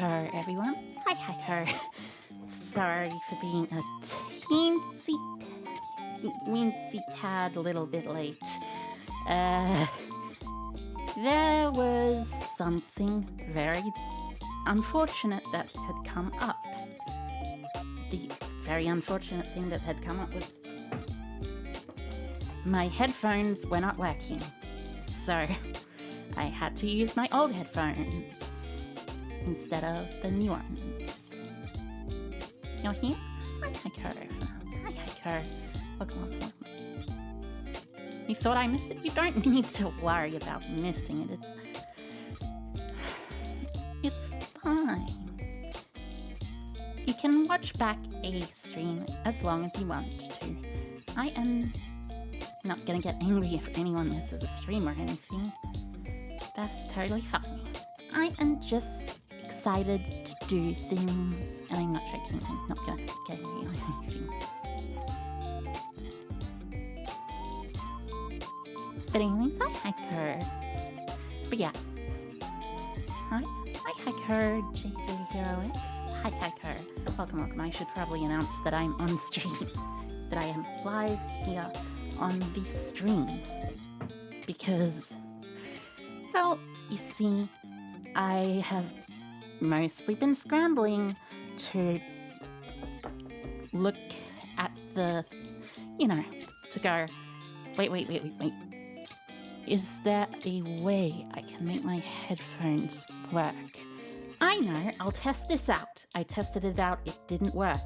Hi-ho, everyone. Hi-ho. Sorry for being a weensy tad little bit late. There was something very unfortunate that had come up. The very unfortunate thing that had come up was my headphones were not working. So I had to use my old headphones instead of the new ones. You're here? Hi, welcome. You thought I missed it? You don't need to worry about missing it. It's fine. You can watch back a stream as long as you want to. I am not gonna get angry if anyone misses a stream or anything. That's totally fine. I am just excited to do things, and I'm not joking. I'm not gonna get angry or anything. But anyways, hi Hiker. But yeah. Hi Hiker, JJ Heroix. Hi Hiker. Welcome. I should probably announce that I'm on stream. That I am live here on the stream. Because, well, you see, I have mostly been scrambling to look at the, to go, wait. Is there a way I can make my headphones work? I know, I'll test this out. I tested it out, it didn't work.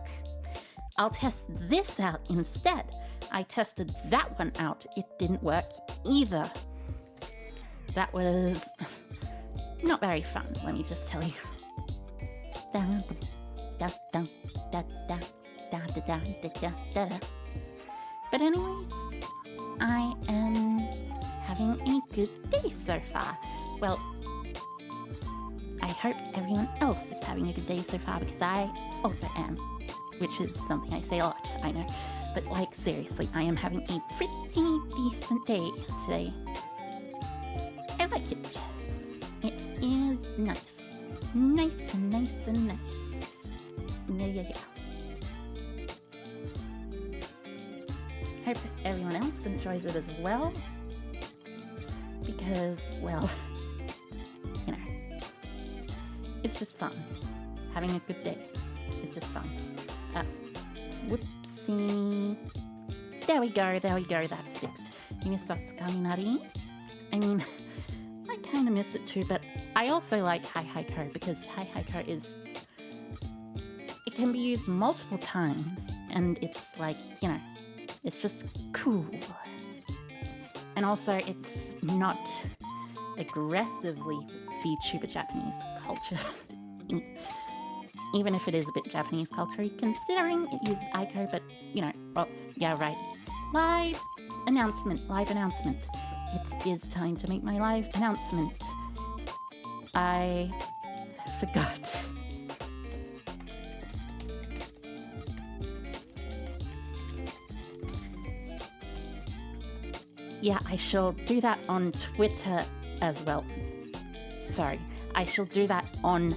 I'll test this out instead. I tested that one out, it didn't work either. That was not very fun, let me just tell you. But anyways, I am having a good day so far. Well, I hope everyone else is having a good day so far, because I also am, which is something I say a lot, I know. But like, seriously, I am having a pretty decent day today. I like it. It is nice. Nice. Yeah. Hope everyone else enjoys it as well. Because, well, it's just fun. Having a good day is just fun. Whoopsie. There we go, that's fixed. You missed Oscaminari? I mean, I kind of miss it too, but I also like Hi-Hi-Co, because Hi-Hi-Co it can be used multiple times, and it's like, it's just cool. And also, it's not aggressively Vtuber Japanese culture. Even if it is a bit Japanese culture, considering it uses Aiko, but, well, yeah, right. It's live announcement. It is time to make my live announcement. I forgot. Yeah, I shall do that on Twitter as well. Sorry, I shall do that on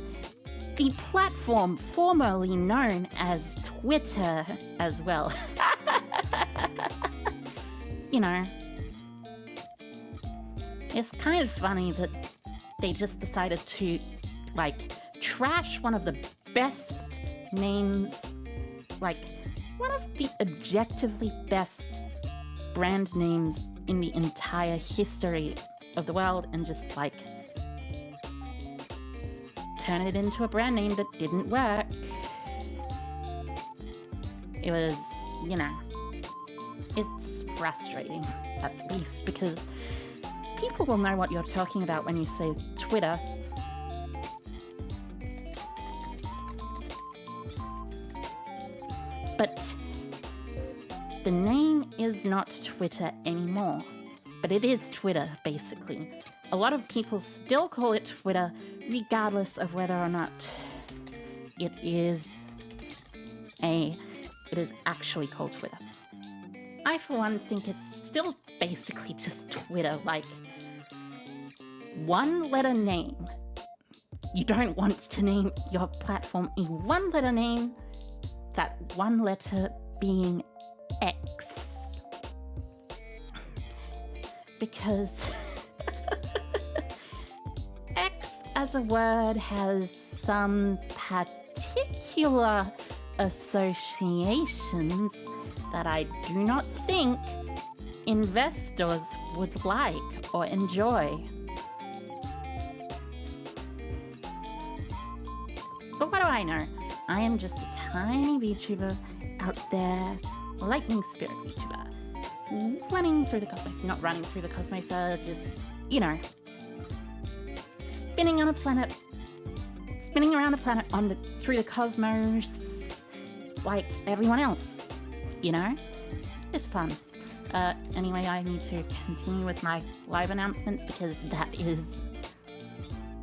the platform formerly known as Twitter as well. It's kind of funny that they just decided to, trash one of the best names, one of the objectively best brand names in the entire history of the world, and just, turn it into a brand name that didn't work. It was, it's frustrating, at least, because people will know what you're talking about when you say Twitter. But the name is not Twitter anymore, but it is Twitter, basically. A lot of people still call it Twitter, regardless of whether or not it is actually called Twitter. I, for one, think it's still basically just Twitter, one letter name. you don't want to name your platform a one-letter name, that one letter being X. Because X as a word has some particular associations that I do not think investors would like or enjoy. But what do I know? I am just a tiny VTuber out there, lightning spirit VTuber, running through the cosmos. Not running through the cosmos, just, you know, spinning around a planet through the cosmos like everyone else, you know? It's fun. Anyway, I need to continue with my live announcements because that is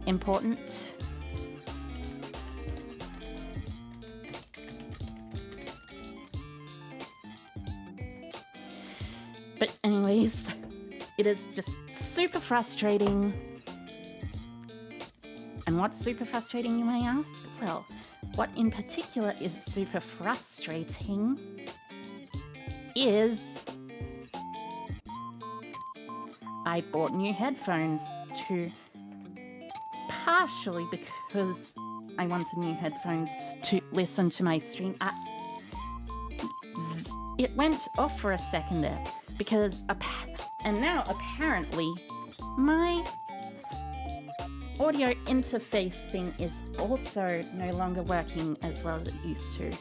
important. But anyways, it is just super frustrating. And what's super frustrating, you may ask? Well, what in particular is super frustrating is I bought new headphones partially because I wanted new headphones to listen to my stream. It went off for a second there because and now apparently my audio interface thing is also no longer working as well as it used to.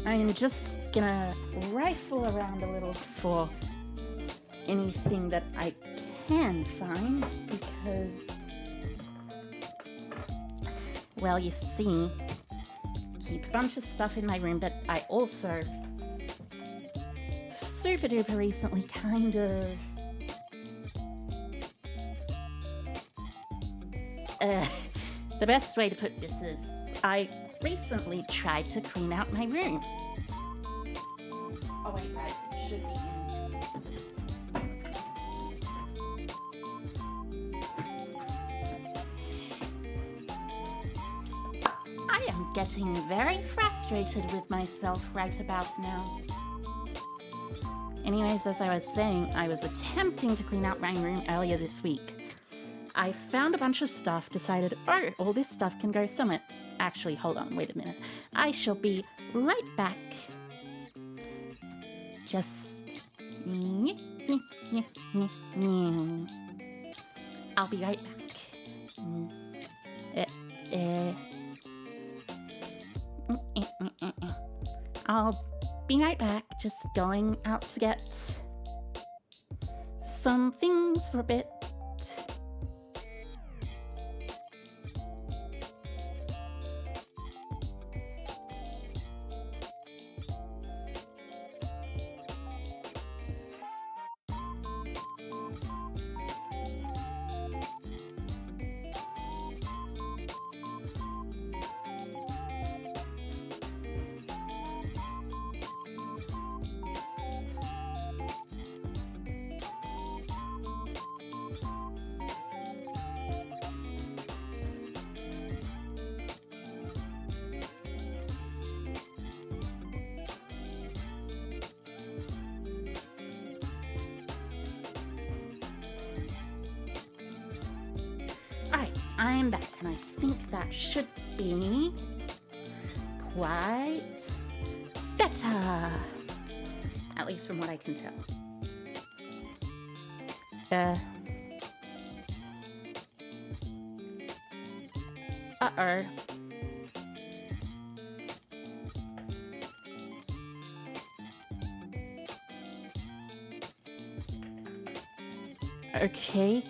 I'm just gonna rifle around a little for anything that I can find because, well, you see, keep a bunch of stuff in my room, but I also super duper recently kind of the best way to put this is I recently tried to clean out my room. Oh wait, guys, it should be in. I am getting very frustrated with myself right about now. Anyways, as I was saying, I was attempting to clean out my room earlier this week. I found a bunch of stuff, decided, oh, all this stuff can go somewhere. Actually, hold on, wait a minute. I shall be right back. Just... I'll be right back. I'll be right back, just going out to get some things for a bit. I'm back, and I think that should be quite better, at least from what I can tell. Uh-oh. Okay.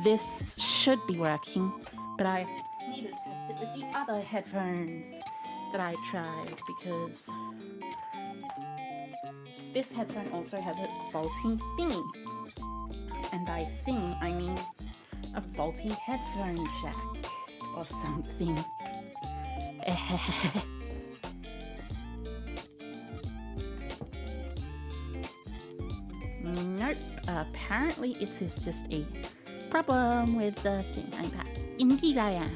This should be working, but I need to test it with the other headphones that I tried because this headphone also has a faulty thingy. And by thingy, I mean a faulty headphone jack or something. nope, apparently it is just a problem with the thing. I'm back. Indeed I am.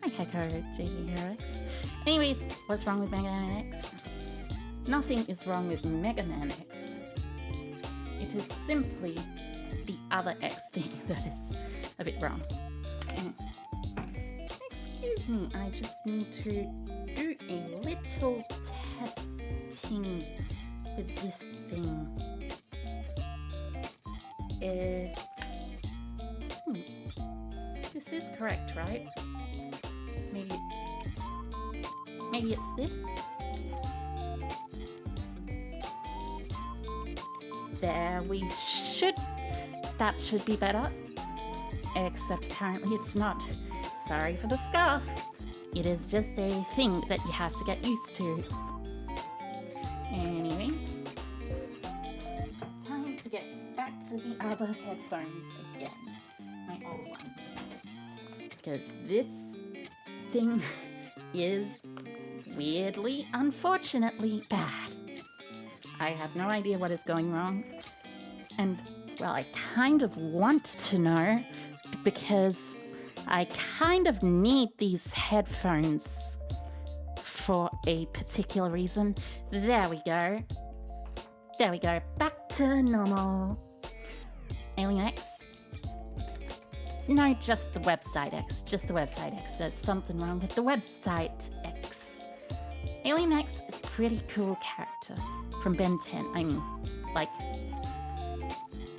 Hi, Hacker JD Heroics. Anyways, what's wrong with Mega Man X? Nothing is wrong with Mega Man X. It is simply the other X thing that is a bit wrong. Excuse me, I just need to do a little testing with this thing. This is correct, right? Maybe it's this? There we should. That should be better. Except apparently it's not. Sorry for the scarf. It is just a thing that you have to get used to. Anyways, time to get back to the other headphones again. My old ones. Because this thing is weirdly, unfortunately bad. I have no idea what is going wrong. And, well, I kind of want to know because I kind of need these headphones for a particular reason. There we go. There we go. Back to normal. Alien X? No, just the website X. Just the website X. There's something wrong with the website X. Alien X is a pretty cool character from Ben 10. I mean, like,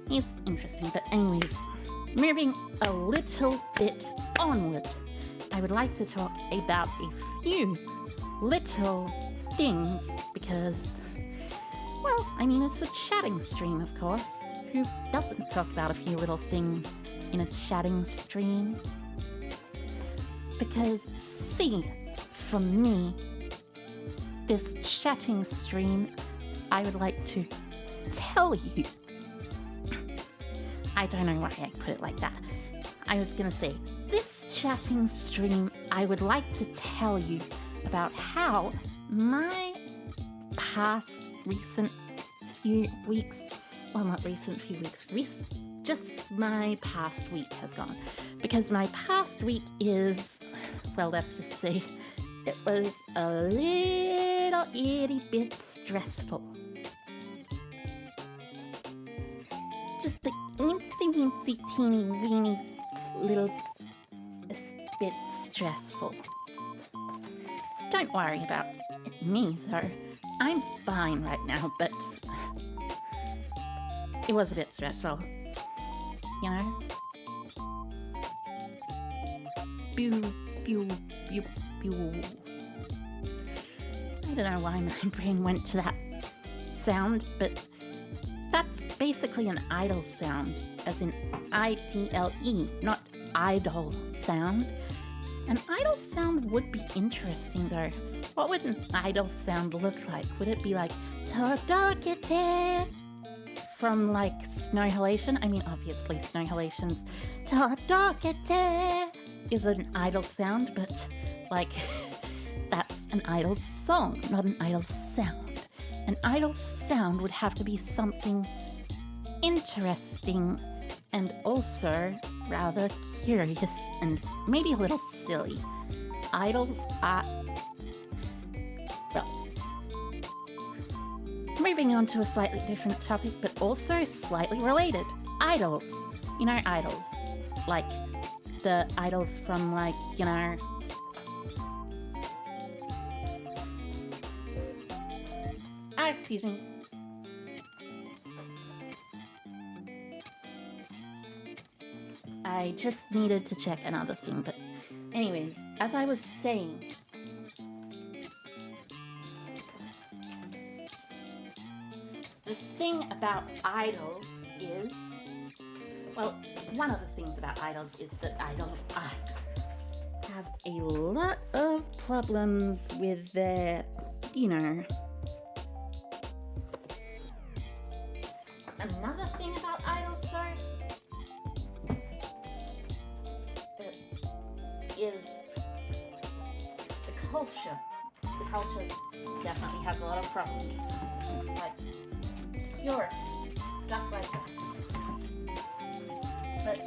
he's interesting. But anyways, moving a little bit onward, I would like to talk about a few little things because, well, I mean, it's a chatting stream, of course. Who doesn't talk about a few little things in a chatting stream? Because, see, for me, this chatting stream, I would like to tell you. I don't know why I put it like that. I was gonna say, this chatting stream, I would like to tell you about how my past recent few weeks, well, not recent few weeks, just my past week has gone. Because my past week is, well, let's just say, it was a little itty bit stressful. Just the incy teeny weeny little bit stressful. Don't worry about me though. I'm fine right now, but it was a bit stressful. You know? Pew, pew, pew, pew. I don't know why my brain went to that sound, but that's basically an idle sound, as in I-D-L-E, not idle sound. An idle sound would be interesting though. What would an idle sound look like? Would it be like Todokete from like Snowhalation? I mean, obviously Snowhalation's Todokete is an idle sound, but like that's an idle song, not an idle sound. An idle sound would have to be something interesting and also rather curious and maybe a little silly. Idols are... Well, moving on to a slightly different topic, but also slightly related. Idols. You know, idols. Like, the idols from, like, you know... excuse me. I just needed to check another thing, but anyways, as I was saying, the thing about idols is, well, one of the things about idols is that idols have a lot of problems with their, you know. Another thing about idols, though, is the culture. The culture definitely has a lot of problems. Like, Puritans. stuff like that. But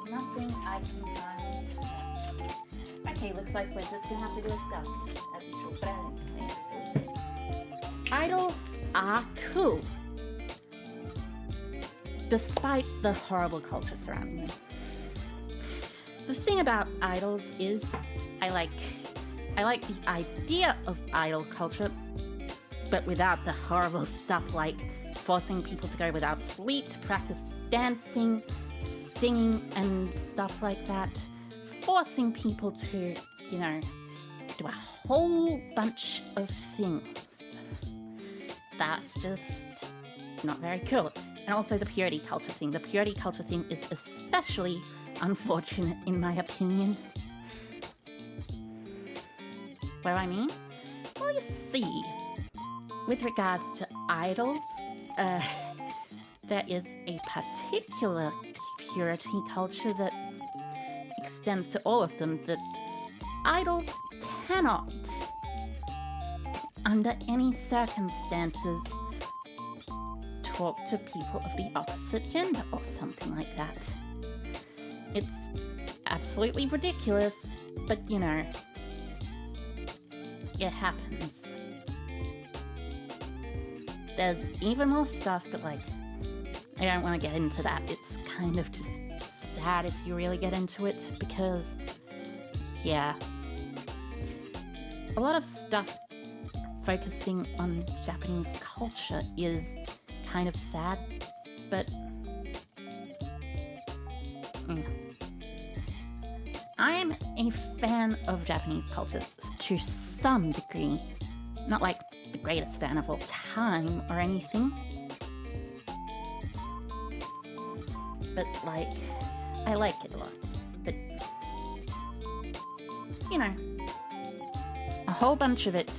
nothing I can find. Okay, looks like we're just gonna have to do a stuff as usual. But I think it's really sick. Idols are cool, despite the horrible culture surrounding them. The thing about idols is I like the idea of idol culture, but without the horrible stuff like forcing people to go without sleep to practice dancing, singing, and stuff like that. Forcing people to, you know, do a whole bunch of things. That's just not very cool. And also the purity culture thing. The purity culture thing is especially unfortunate in my opinion. What do I mean? Well, you see, with regards to idols, there is a particular purity culture that extends to all of them, that idols cannot, under any circumstances, talk to people of the opposite gender or something like that. It's absolutely ridiculous, but you know, it happens. There's even more stuff, but like, I don't want to get into that. It's kind of just sad if you really get into it, because, yeah. A lot of stuff focusing on Japanese culture is kind of sad, but I am a fan of Japanese culture to some degree. Not like the greatest fan of all time or anything. But like, I like it a lot. But, you know, a whole bunch of it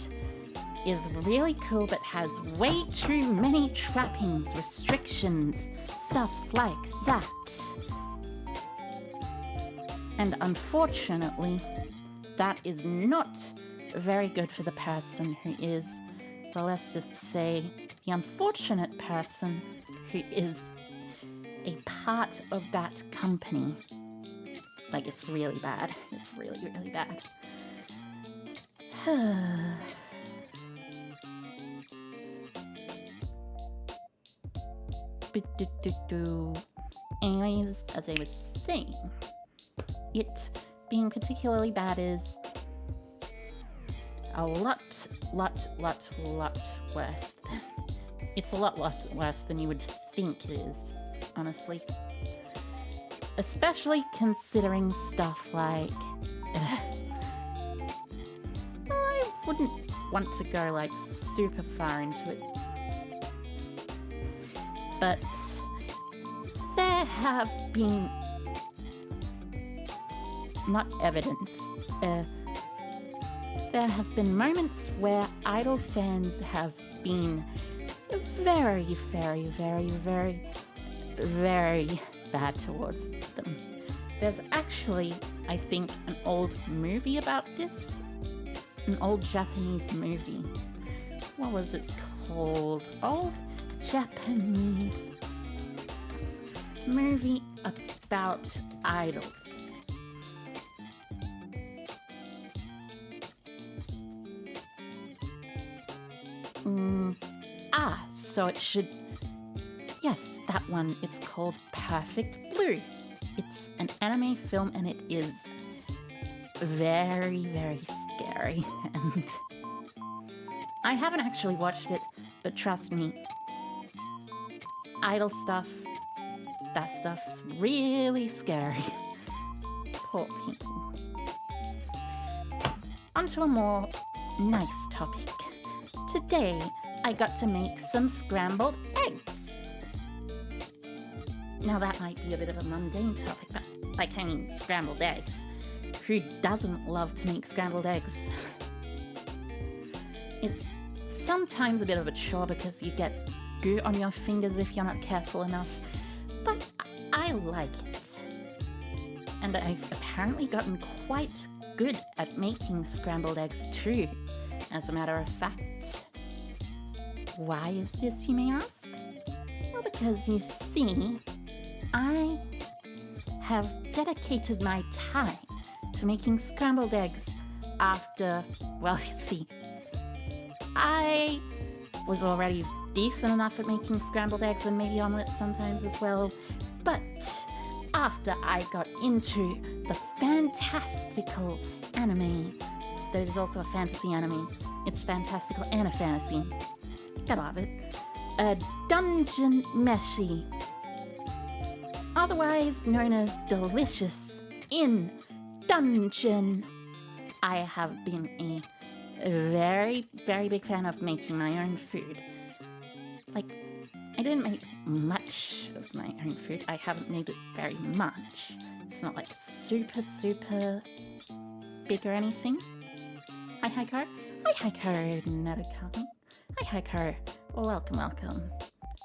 is really cool but has way too many trappings, restrictions, stuff like that. And unfortunately, that is not very good for the person who is, well, let's just say, the unfortunate person who is a part of that company. Like, it's really bad. It's really, really bad. Anyways, as I was saying, it being particularly bad is a lot worse than, it's a lot worse than you would think it is, honestly. Especially considering stuff like, well, I wouldn't want to go like super far into it, but there have been, not evidence, there have been moments where idol fans have been very, very, very, very, very bad towards them. There's actually, I think, an old movie about this. An old Japanese movie. What was it called? Old Japanese movie about idols. So it should, yes, that one. It's called Perfect Blue. It's an anime film and it is very, very scary. And I haven't actually watched it, but trust me, idol stuff, that stuff's really scary. Poor people. Onto a more nice topic. Today, I got to make some scrambled eggs. Now that might be a bit of a mundane topic, but like, I mean, scrambled eggs. Who doesn't love to make scrambled eggs? It's sometimes a bit of a chore because you get goo on your fingers if you're not careful enough, but I like it. And I've apparently gotten quite good at making scrambled eggs too, as a matter of fact. Why is this, you may ask? Well, because you see, I have dedicated my time to making scrambled eggs after, well, you see, I was already decent enough at making scrambled eggs and maybe omelets sometimes as well, but after I got into the fantastical anime that is also a fantasy anime, it's fantastical and a fantasy, I love it, Dungeon Meshi, otherwise known as Delicious in Dungeon. I have been a very, very big fan of making my own food. Like, I didn't make much of my own food. I haven't made it very much. It's not like super, super big or anything. Hi, Heiko. Hi, Heiko. Narukami. Hi, Heiko. Welcome, welcome.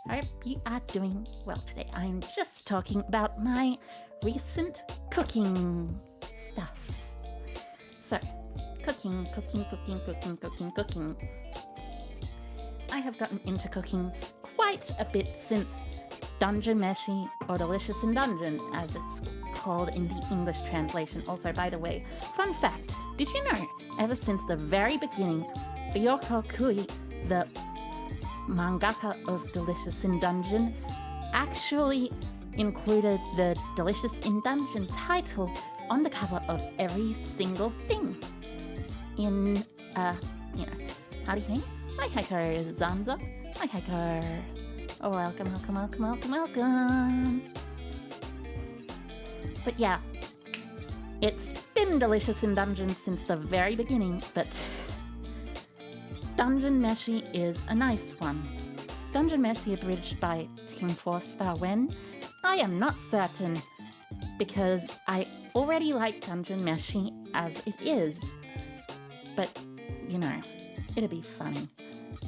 I hope you are doing well today. I'm just talking about my recent cooking stuff. So, cooking. I have gotten into cooking quite a bit since Dungeon Meshi, or Delicious in Dungeon, as it's called in the English translation. Also, by the way, fun fact, did you know, ever since the very beginning, Ryoko Kui, the mangaka of Delicious in Dungeon, actually included the Delicious in Dungeon title on the cover of every single thing. In, howdy hey. Hi, Heiko Zanza. Hi, Heiko. Oh, welcome. But yeah, it's been Delicious in Dungeon since the very beginning, but Dungeon Meshi is a nice one. Dungeon Meshi abridged by Team 4-Star when? I am not certain, because I already like Dungeon Meshi as it is. But, you know, it'd be funny.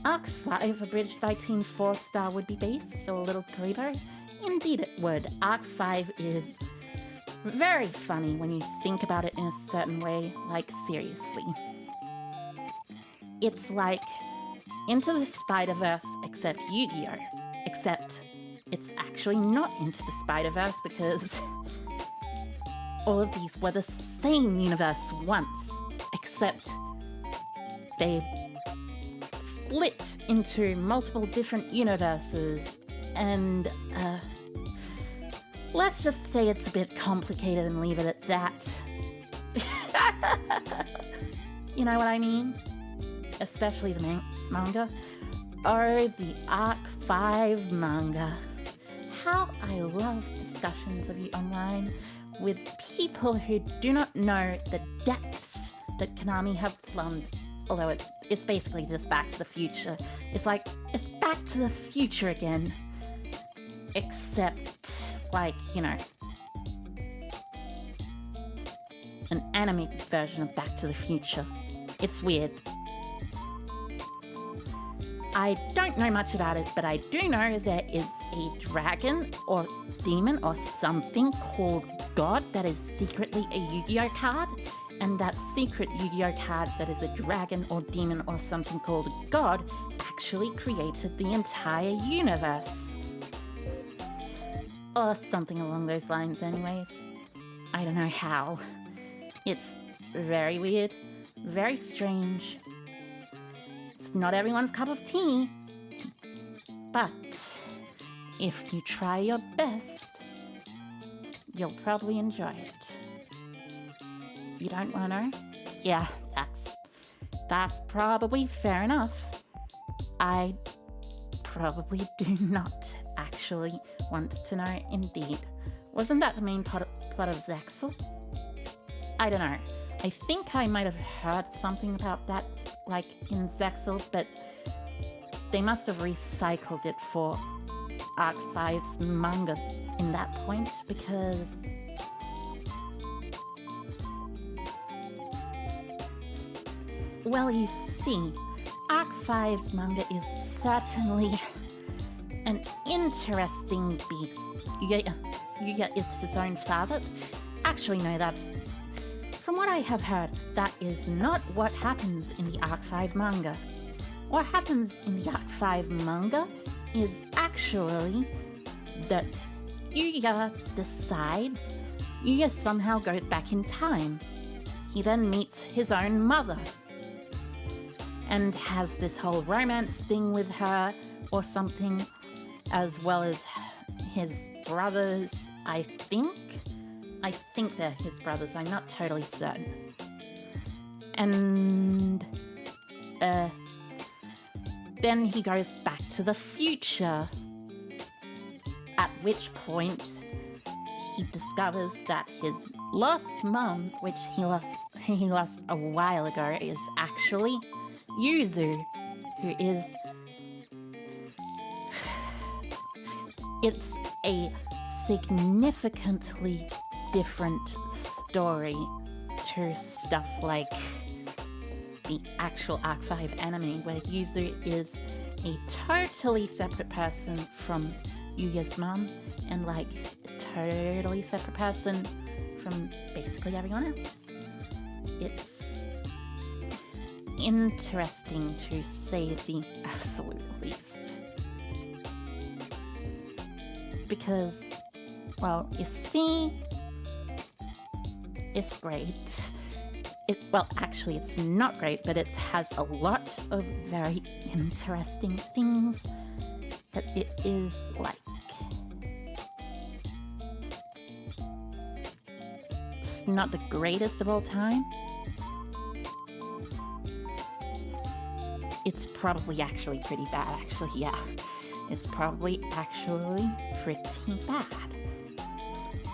Arc 5 abridged by Team 4-Star would be base, so a little Karibo? Indeed it would. Arc 5 is very funny when you think about it in a certain way, like seriously. It's like Into the Spider-Verse except Yu-Gi-Oh! Except it's actually not Into the Spider-Verse because all of these were the same universe once, except they split into multiple different universes, and let's just say it's a bit complicated and leave it at that. You know what I mean? Especially the manga. Oh, the Arc 5 manga. How I love discussions of you online with people who do not know the depths that Konami have plumbed. Although it's basically just Back to the Future. It's like, it's Back to the Future again. Except, like, you know, an animated version of Back to the Future. It's weird. I don't know much about it, but I do know there is a dragon or demon or something called God that is secretly a Yu-Gi-Oh card, and that secret Yu-Gi-Oh card that is a dragon or demon or something called God actually created the entire universe. Or something along those lines anyways. I don't know how. It's very weird, very strange. It's not everyone's cup of tea, but if you try your best, you'll probably enjoy it. You don't want to know? Yeah, that's probably fair enough. I probably do not actually want to know indeed. Wasn't that the main plot of Zexal? I don't know. I think I might have heard something about that, like in Zexal, but they must have recycled it for Arc 5's manga in that point, because well, you see, Arc 5's manga is certainly an interesting beast. Yuya is his own father. Actually, no, that's... From what I have heard, that is not what happens in the Arc 5 manga. what happens in the Act 5 manga is actually that Yuya decides Yuya somehow goes back in time. He then meets his own mother and has this whole romance thing with her or something, as well as his brothers, I think. I think they're his brothers, I'm not totally certain. And then he goes back to the future, at which point he discovers that his lost mum, who he lost a while ago, is actually Yuzu, who is... It's a significantly different story to stuff like the actual Arc 5 anime, where Yuzu is a totally separate person from Yuya's mum, and like a totally separate person from basically everyone else. It's interesting to say the absolute least. Because, well, you see, it's great. Well, actually, it's not great, but it has a lot of very interesting things that it is like. It's not the greatest of all time. It's probably actually pretty bad, actually, yeah. It's probably actually pretty bad.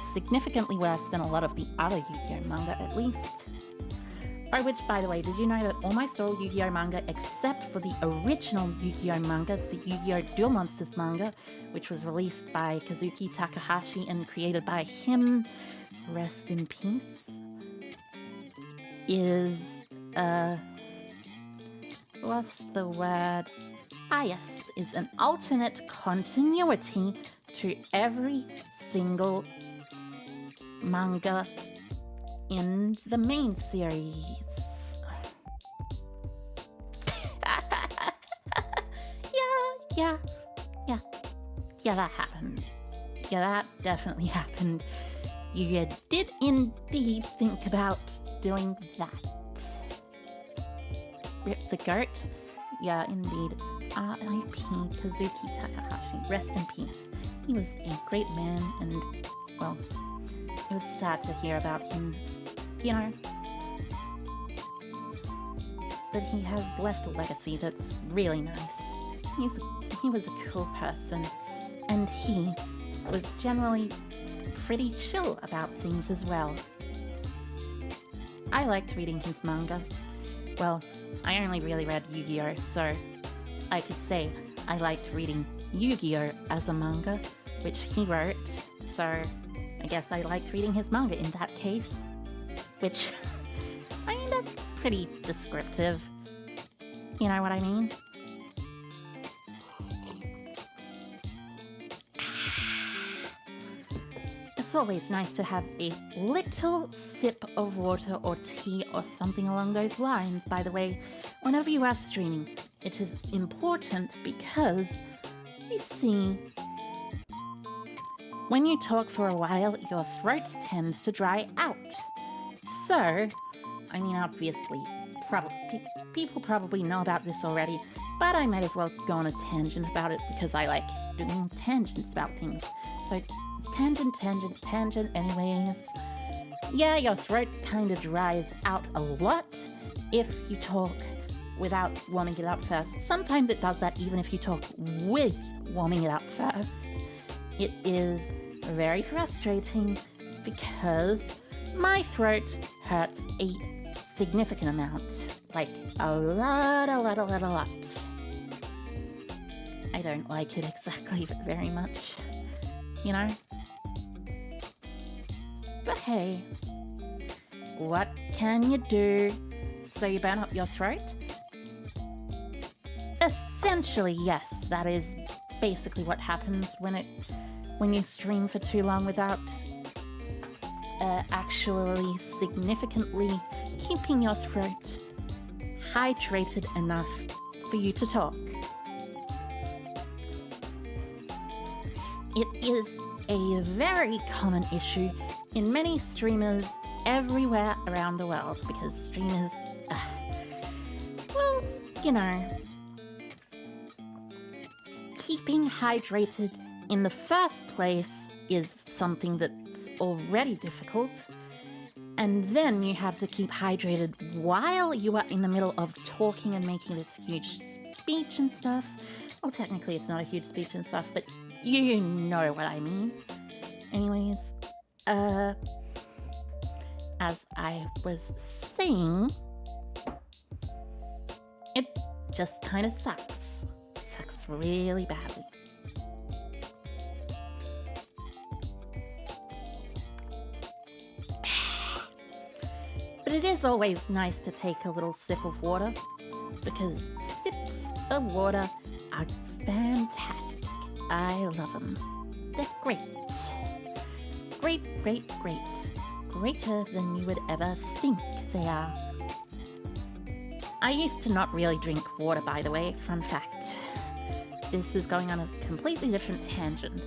Significantly worse than a lot of the other Yu-Gi-Oh manga, at least. Oh, which, by the way, did you know that almost all Yu-Gi-Oh manga, except for the original Yu-Gi-Oh manga, the Yu-Gi-Oh! Duel Monsters manga, which was released by Kazuki Takahashi and created by him, rest in peace, is, what's the word? Ah, yes, is an alternate continuity to every single manga in the main series. Yeah, that happened. Yeah, that definitely happened. You did indeed think about doing that. Rip the goat? Yeah, indeed. R.I.P. Kazuki Takahashi. Rest in peace. He was a great man, and, well, it was sad to hear about him, you know. But he has left a legacy that's really nice. He was a cool person, and he was generally pretty chill about things as well. I liked reading his manga. Well, I only really read Yu-Gi-Oh, so I could say I liked reading Yu-Gi-Oh as a manga, which he wrote, so I guess I liked reading his manga in that case. Which, I mean, that's pretty descriptive. You know what I mean? It's always nice to have a little sip of water or tea or something along those lines, by the way, whenever you are streaming. It is important because, you see, when you talk for a while, your throat tends to dry out. So, I mean, obviously, people probably know about this already, but I might as well go on a tangent about it because I like doing tangents about things. So, tangent, anyways. Yeah, your throat kind of dries out a lot if you talk without warming it up first. Sometimes it does that even if you talk with warming it up first. It is very frustrating because my throat hurts a significant amount. Like, a lot. I don't like it exactly very much, you know? But hey, what can you do so you burn up your throat? Essentially, yes, that is basically what happens when you stream for too long without actually significantly keeping your throat hydrated enough for you to talk. It is a very common issue in many streamers everywhere around the world because streamers, well, you know, keeping hydrated in the first place is something that's already difficult. And then you have to keep hydrated while you are in the middle of talking and making this huge speech and stuff. Well, technically it's not a huge speech and stuff, but you know what I mean. Anyways, as I was saying, it just kind of sucks. Sucks really badly. But it is always nice to take a little sip of water, because sips of water are fantastic. I love them. They're great. Great, great, great. Greater than you would ever think they are. I used to not really drink water, by the way, fun fact. This is going on a completely different tangent,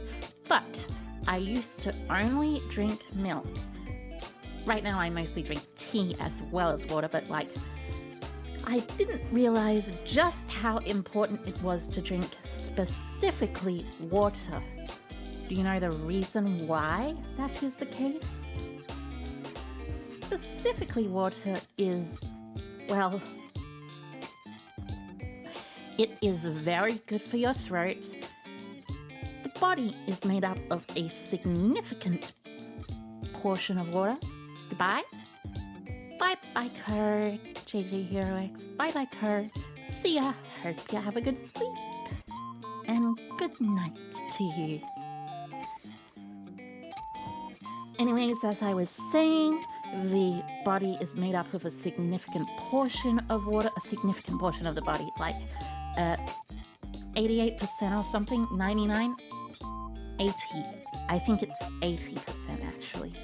but I used to only drink milk. Right now I mostly drink tea as well as water, but like, I didn't realize just how important it was to drink specifically water. Do you know the reason why that is the case? Specifically water is, well, it is very good for your throat. The body is made up of a significant portion of water. Goodbye. Bye-bye, Kurt. JJ HeroX. Bye-bye, Kurt. See ya. Hope you have a good sleep. And good night to you. Anyways, as I was saying, the body is made up of a significant portion of water, a significant portion of the body, like 88% or something, 99, 80. I think it's 80% actually.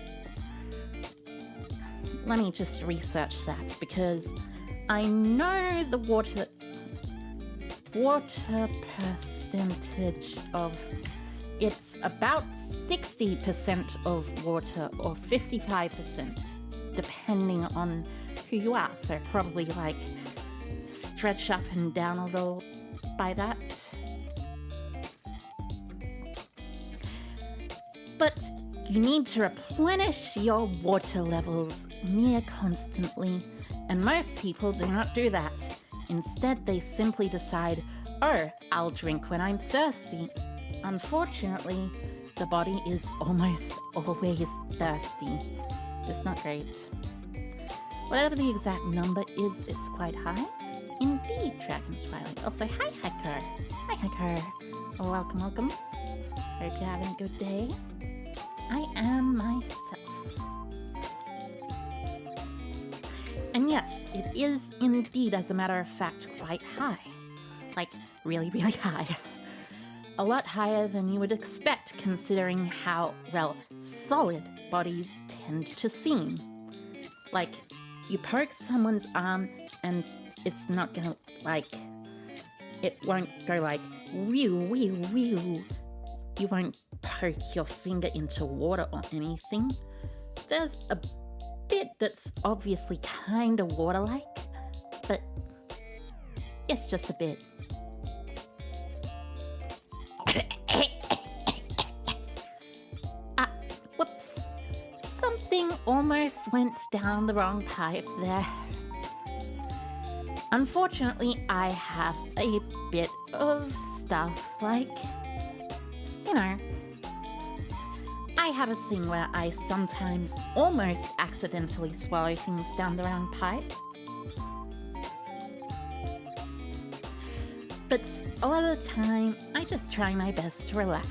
Let me just research that because I know the water percentage of, it's about 60% of water or 55%, depending on who you are. So probably like stretch up and down a little by that. But you need to replenish your water levels near constantly, and most people do not do that. Instead, they simply decide, oh, I'll drink when I'm thirsty. Unfortunately, the body is almost always thirsty. It's not great. Whatever the exact number is, it's quite high. Indeed, Dragon's Twilight. Also, hi, Hiker. Hi, Hiker. Welcome, welcome. Hope you're having a good day. I am myself. And yes, it is indeed, as a matter of fact, quite high. Like, really, really high. A lot higher than you would expect, considering how, well, solid bodies tend to seem. Like, you poke someone's arm and it's not gonna, like, it won't go like, whew, whew, whew. You won't poke your finger into water or anything. There's a bit that's obviously kind of water-like, but it's just a bit. Whoops. Something almost went down the wrong pipe there. Unfortunately, I have a bit of stuff like, you know, I have a thing where I sometimes almost accidentally swallow things down the wrong pipe. But a lot of the time, I just try my best to relax.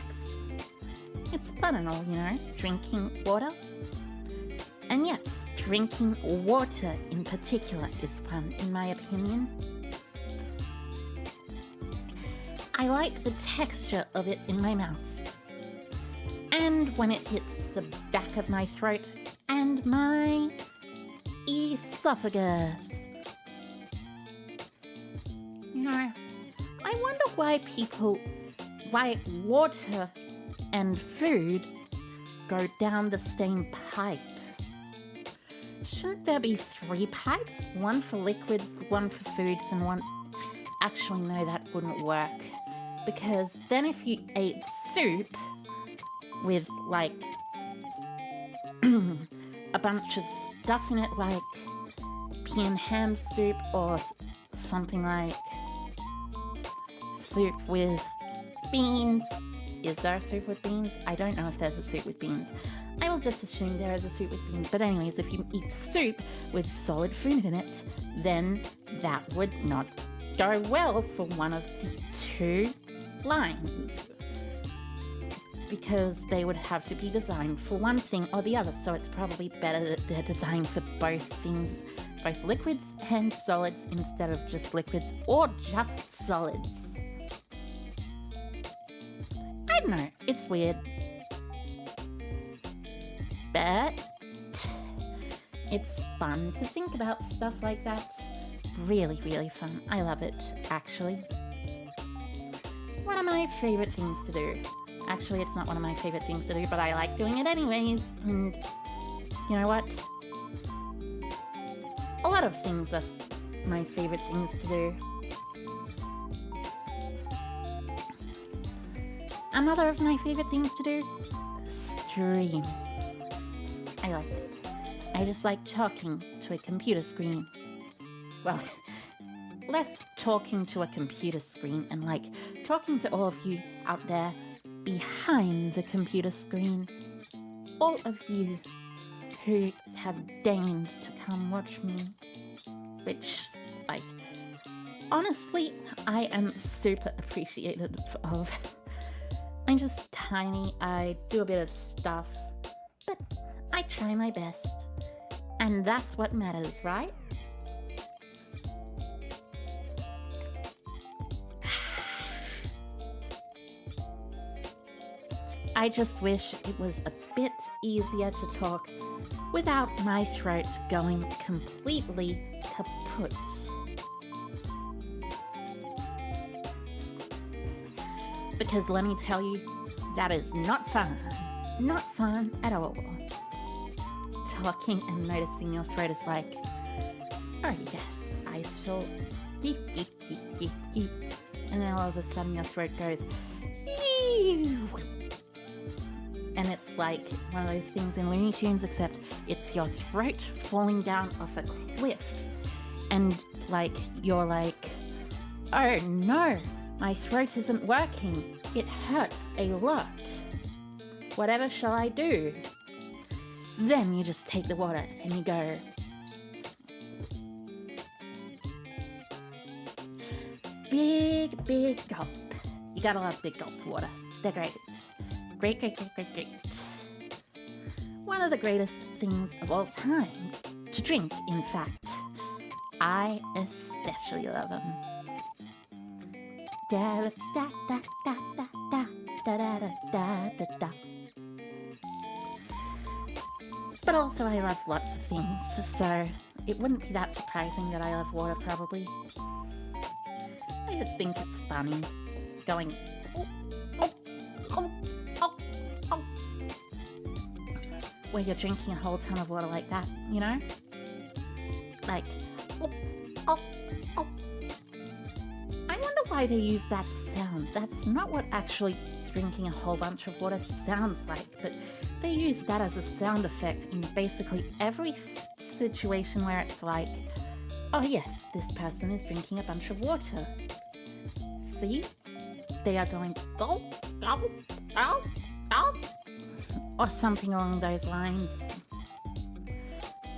It's fun and all, you know, drinking water. And yes, drinking water in particular is fun, in my opinion. I like the texture of it in my mouth. And when it hits the back of my throat and my esophagus. You know, why water and food go down the same pipe. Shouldn't there be 3 pipes? One for liquids, one for foods, and one... Actually, no, that wouldn't work. Because then if you ate soup with, like, a bunch of stuff in it, like pea and ham soup, or something like soup with beans. Is there a soup with beans? I don't know if there's a soup with beans. I will just assume there is a soup with beans. But anyways, if you eat soup with solid food in it, then that would not go well for one of the 2 lines. Because they would have to be designed for one thing or the other. So it's probably better that they're designed for both things, both liquids and solids, instead of just liquids or just solids. I don't know, it's weird. But it's fun to think about stuff like that. Really, really fun. I love it, actually. One of my favorite things to do. Actually, it's not one of my favorite things to do, but I like doing it anyways. And you know what? A lot of things are my favorite things to do. Another of my favorite things to do? Stream. I like it. I just like talking to a computer screen. Well, less talking to a computer screen and like talking to all of you out there behind the computer screen. All of you who have deigned to come watch me. Which, like, honestly, I am super appreciative of. I'm just tiny, I do a bit of stuff, but I try my best. And that's what matters, right? I just wish it was a bit easier to talk without my throat going completely kaput. Because let me tell you, that is not fun. Not fun at all. Talking and noticing your throat is like, oh yes, I shall geep, geep, geep, geep, geep. And then all of a sudden your throat goes, eew. And it's like one of those things in Looney Tunes, except it's your throat falling down off a cliff. And like, you're like, oh no, my throat isn't working. It hurts a lot. Whatever shall I do? Then you just take the water and you go, big, big gulp. You gotta love big gulps of water. They're great. Great, great, great, great, great. One of the greatest things of all time to drink, in fact. I especially love them. Da da da da da da da da da da da. But also I love lots of things, so it wouldn't be that surprising that I love water, probably. I just think it's funny going, oh, oh, oh, oh, oh, where you're drinking a whole ton of water like that, you know? Like, oh, oh, oh. I wonder why they use that sound. That's not what actually drinking a whole bunch of water sounds like, but they use that as a sound effect in basically every situation where it's like, oh yes, this person is drinking a bunch of water. See? They are going, gulp, gulp, gulp, gulp, or something along those lines.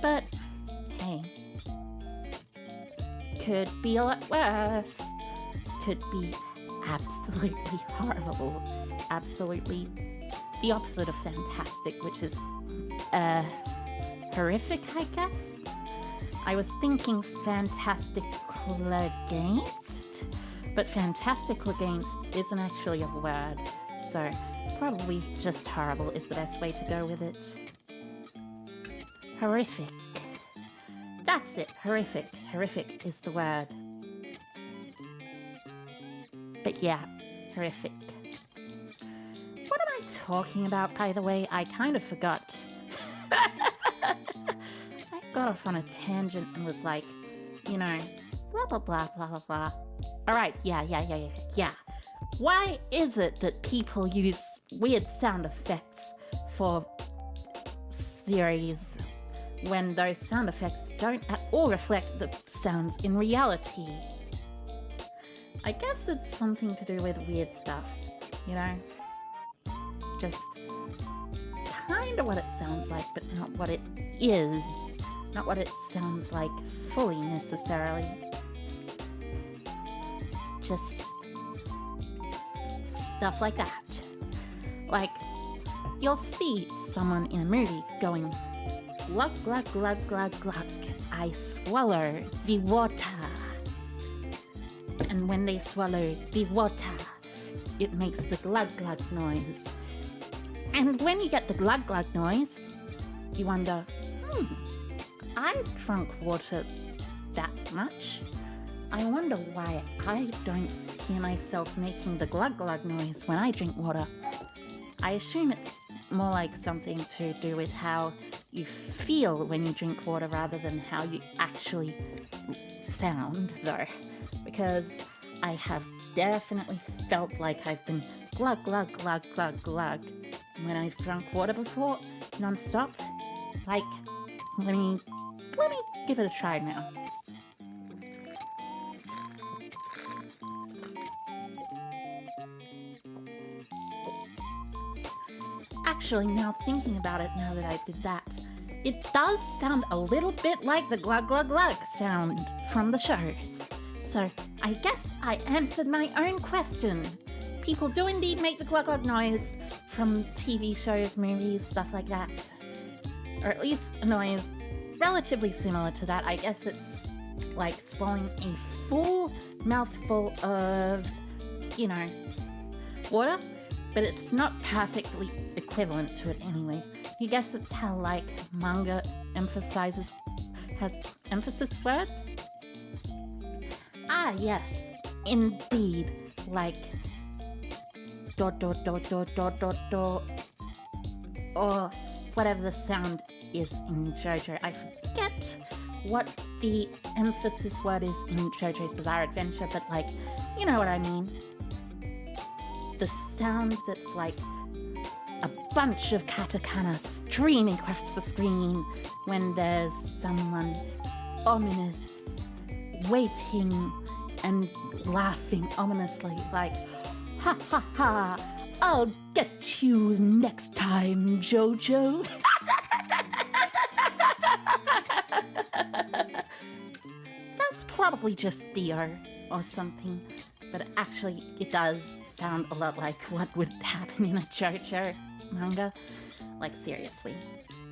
But, hey, could be a lot worse. Could be absolutely horrible. Absolutely the opposite of fantastic, which is, horrific, I guess? I was thinking fantastical against, but fantastical against isn't actually a word, so probably just horrible is the best way to go with it. Horrific. That's it, horrific. Horrific is the word. But yeah, horrific. What am I talking about, by the way? I kind of forgot. I got off on a tangent and was like, you know, blah, blah, blah, blah, blah, blah. All right, yeah. Why is it that people use weird sound effects for series when those sound effects don't at all reflect the sounds in reality? I guess it's something to do with weird stuff, you know? Just kind of what it sounds like, but not what it is. Not what it sounds like fully, necessarily. Just stuff like that. Like, you'll see someone in a movie going, glug, glug, glug, glug, glug, I swallow the water. And when they swallow the water, it makes the glug, glug noise. And when you get the glug, glug noise, you wonder, I've drunk water that much. I wonder why I don't hear myself making the glug glug noise when I drink water. I assume it's more like something to do with how you feel when you drink water rather than how you actually sound, though. Because I have definitely felt like I've been glug glug glug glug glug when I've drunk water before, non-stop. Like, let me give it a try now. Actually, now thinking about it, now that I did that, it does sound a little bit like the glug glug glug sound from the shows. So I guess I answered my own question. People do indeed make the glug glug noise from TV shows, movies, stuff like that. Or at least a noise relatively similar to that. I guess it's like swallowing a full mouthful of, you know, water, but it's not perfectly equivalent to it anyway. You guess it's how, like, manga has emphasis words? Ah, yes, indeed, like dot dot dot dot dot dot dot, or whatever the sound is in JoJo. I forget what the emphasis word is in JoJo's Bizarre Adventure, but, like, you know what I mean. The sound that's like a bunch of katakana streaming across the screen when there's someone ominous, waiting and laughing ominously, like, ha ha ha, I'll get you next time, Jojo. That's probably just Dio or something, but actually it does sound a lot like what would happen in a JoJo manga. Like, seriously,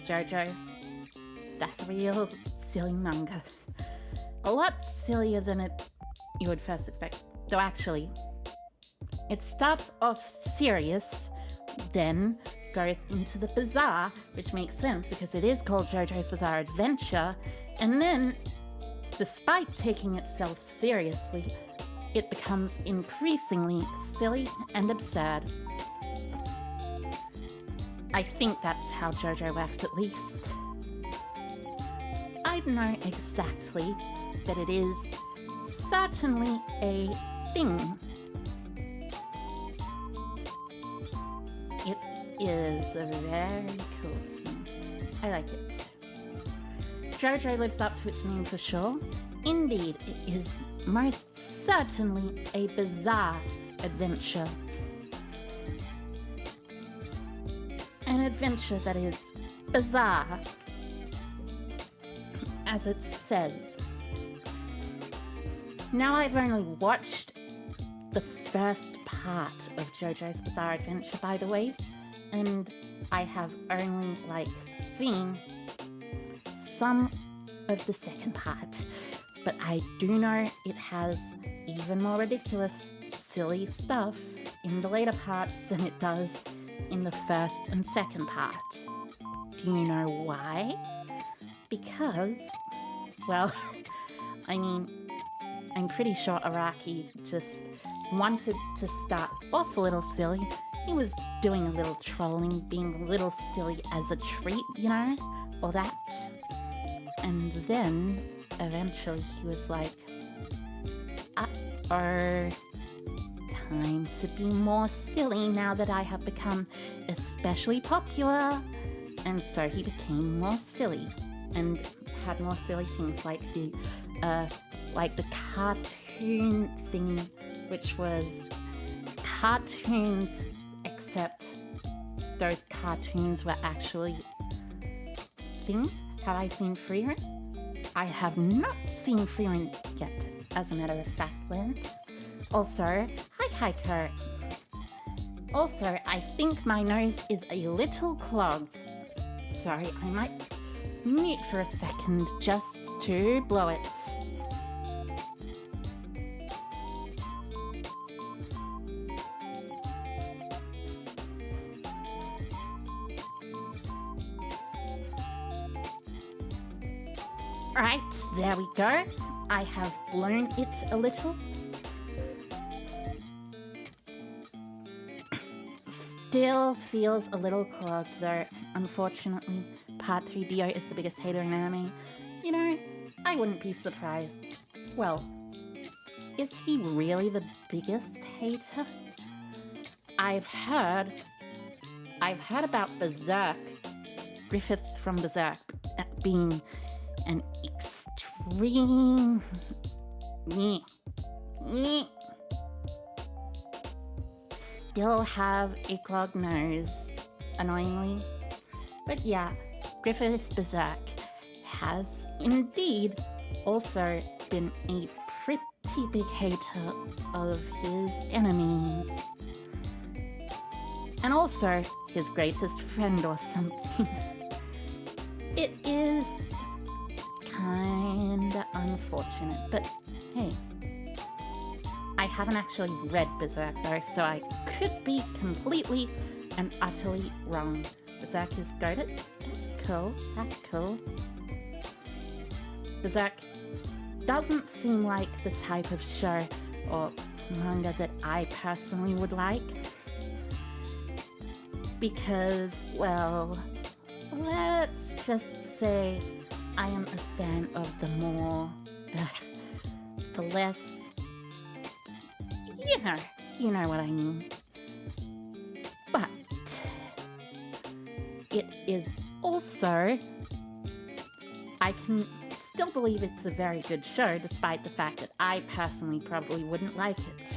JoJo, that's a real silly manga. A lot sillier than you would first expect. Though actually, it starts off serious, then goes into the bizarre, which makes sense because it is called JoJo's Bizarre Adventure, and then, despite taking itself seriously, it becomes increasingly silly and absurd. I think that's how JoJo works, at least. I don't know exactly, but it is certainly a thing. It is a very cool thing. I like it. JoJo lives up to its name for sure. Indeed, it is most certainly a bizarre adventure. An adventure that is bizarre, as it says. Now, I've only watched the first part of JoJo's Bizarre Adventure, by the way, and I have only, like, seen some of the second part. But I do know it has even more ridiculous, silly stuff in the later parts than it does in the first and second part. Do you know why? Because, well, I mean, I'm pretty sure Araki just wanted to start off a little silly. He was doing a little trolling, being a little silly as a treat, you know, all that. And then eventually he was like, uh-oh, time to be more silly now that I have become especially popular. And so he became more silly and had more silly things like the cartoon thing, which was cartoons, except those cartoons were actually things. Have I seen Freerun? I have not seen Freerun yet, as a matter of fact, Lance. Also, hi Kurt. Also, I think my nose is a little clogged. Sorry, I might mute for a second just to blow it. Right, there we go. I have blown it a little. Still feels a little clogged though, unfortunately. Part 3 Dio is the biggest hater in anime. You know, I wouldn't be surprised. Well, is he really the biggest hater? I've heard about Berserk, Griffith from Berserk, being an extreme still have a clogged nose, annoyingly. But yeah, Griffith Berserk has indeed also been a pretty big hater of his enemies. And also his greatest friend or something. It is kinda unfortunate, but hey. I haven't actually read Berserk though, so I could be completely and utterly wrong. Berserk is goated. That's cool. That's cool. Berserk doesn't seem like the type of show or manga that I personally would like. Because, well, let's just say I am a fan of the more, the less, you know what I mean. But it is also, I can still believe it's a very good show, despite the fact that I personally probably wouldn't like it.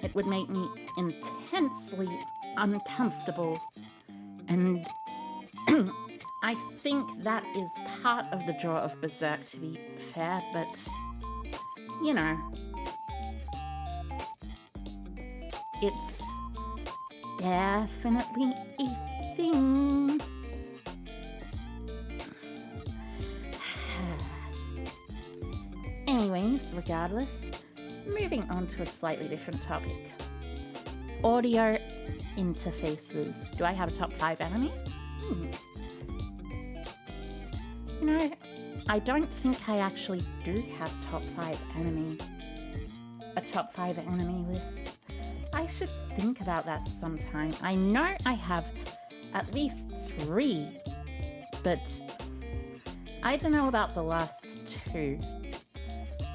It would make me intensely uncomfortable, and I think that is part of the draw of Berserk, to be fair, but, you know, it's definitely a thing. Anyways, regardless, moving on to a slightly different topic. Audio interfaces. Do I have a top 5 anime? You know, I don't think I actually do have top 5 anime. A top 5 anime list. I should think about that sometime. I know I have at least 3, but I don't know about the last 2.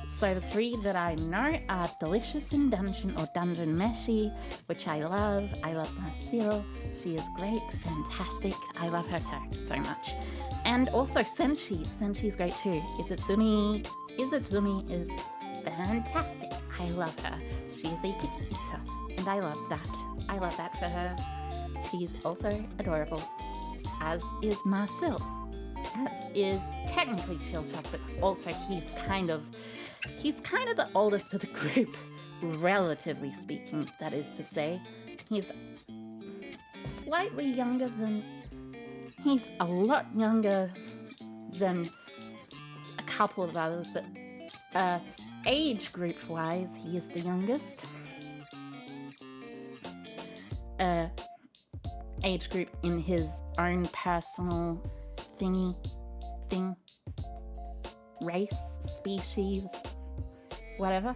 So the 3 that I know are Delicious in Dungeon or Dungeon Meshi, which I love. I love Marcille. She is great, fantastic. I love her character so much. And also Senshi. Senshi is great too. Izitsumi is fantastic. I love her. She is a picky eater, and I love that. I love that for her. She's also adorable, as is Marcille. As is technically Chillchuck, but also he's kind of the oldest of the group, relatively speaking, that is to say. He's slightly younger than... He's a lot younger than a couple of others, but age group-wise, he is the youngest. Age group in his own personal thing, race, species, whatever.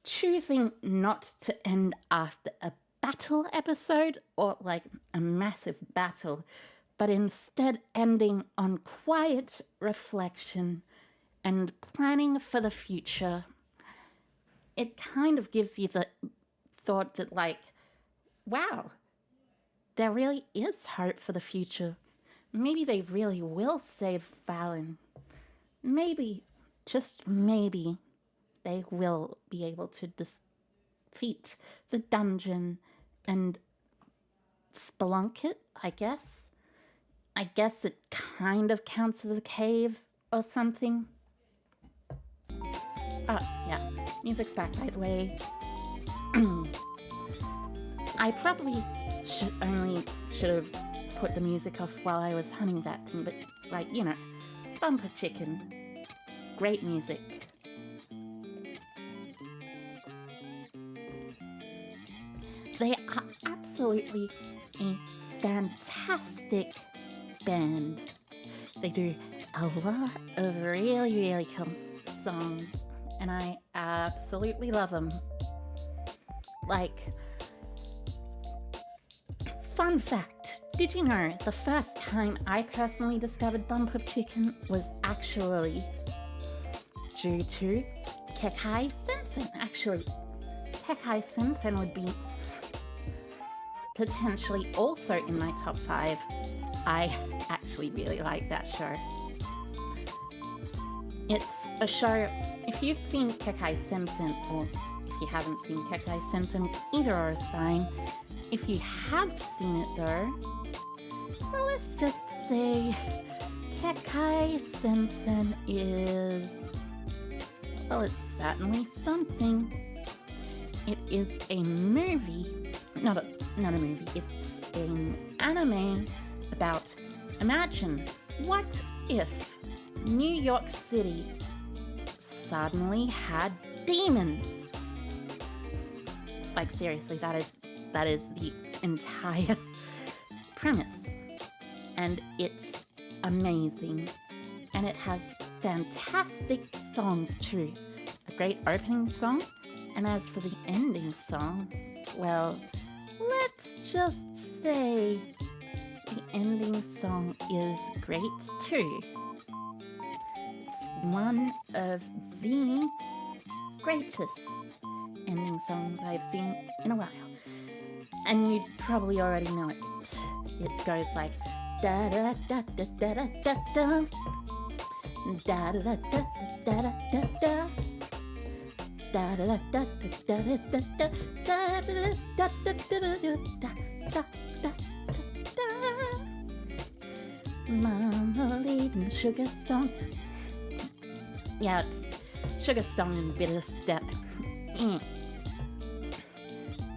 choosing not to end after a battle episode or like a massive battle, but instead ending on quiet reflection and planning for the future. It kind of gives you the thought that, like, wow, there really is hope for the future. Maybe they really will save Fallon. Maybe, just maybe, they will be able to defeat the dungeon and spelunk it, I guess. I guess it kind of counts as a cave or something. Oh, yeah. Music's back, by the way. I probably should have put the music off while I was hunting that thing, but, like, you know, bump of chicken. Great music. They are absolutely a fantastic band. They do a lot of really, really cool songs, and I absolutely love them. Like, fun fact, did you know the first time I personally discovered Bump of Chicken was actually due to Kekai Simpson? Actually, Kekai Simpson would be potentially also in my top 5. I actually really like that show. It's a show, if you've seen Kekai Simpson, or if you haven't seen Kekai Simpson, either or is fine. If you have seen it though, well, let's just say Kekai Simpson is, well, it's certainly something. It is a movie, not a movie, it's an anime about, imagine, what if New York City suddenly had demons? Like, seriously, that is the entire premise. And it's amazing. And it has fantastic songs too. A great opening song. And as for the ending song, well, let's just say the ending song is great too. It's one of the greatest ending songs I've seen in a while. And you probably already know it. It goes like da da da da da da da da da da da da da da da. Da da da da da da da da da da da da da. Marmalade and sugar stone. Yeah, it's sugar stone and bitter step.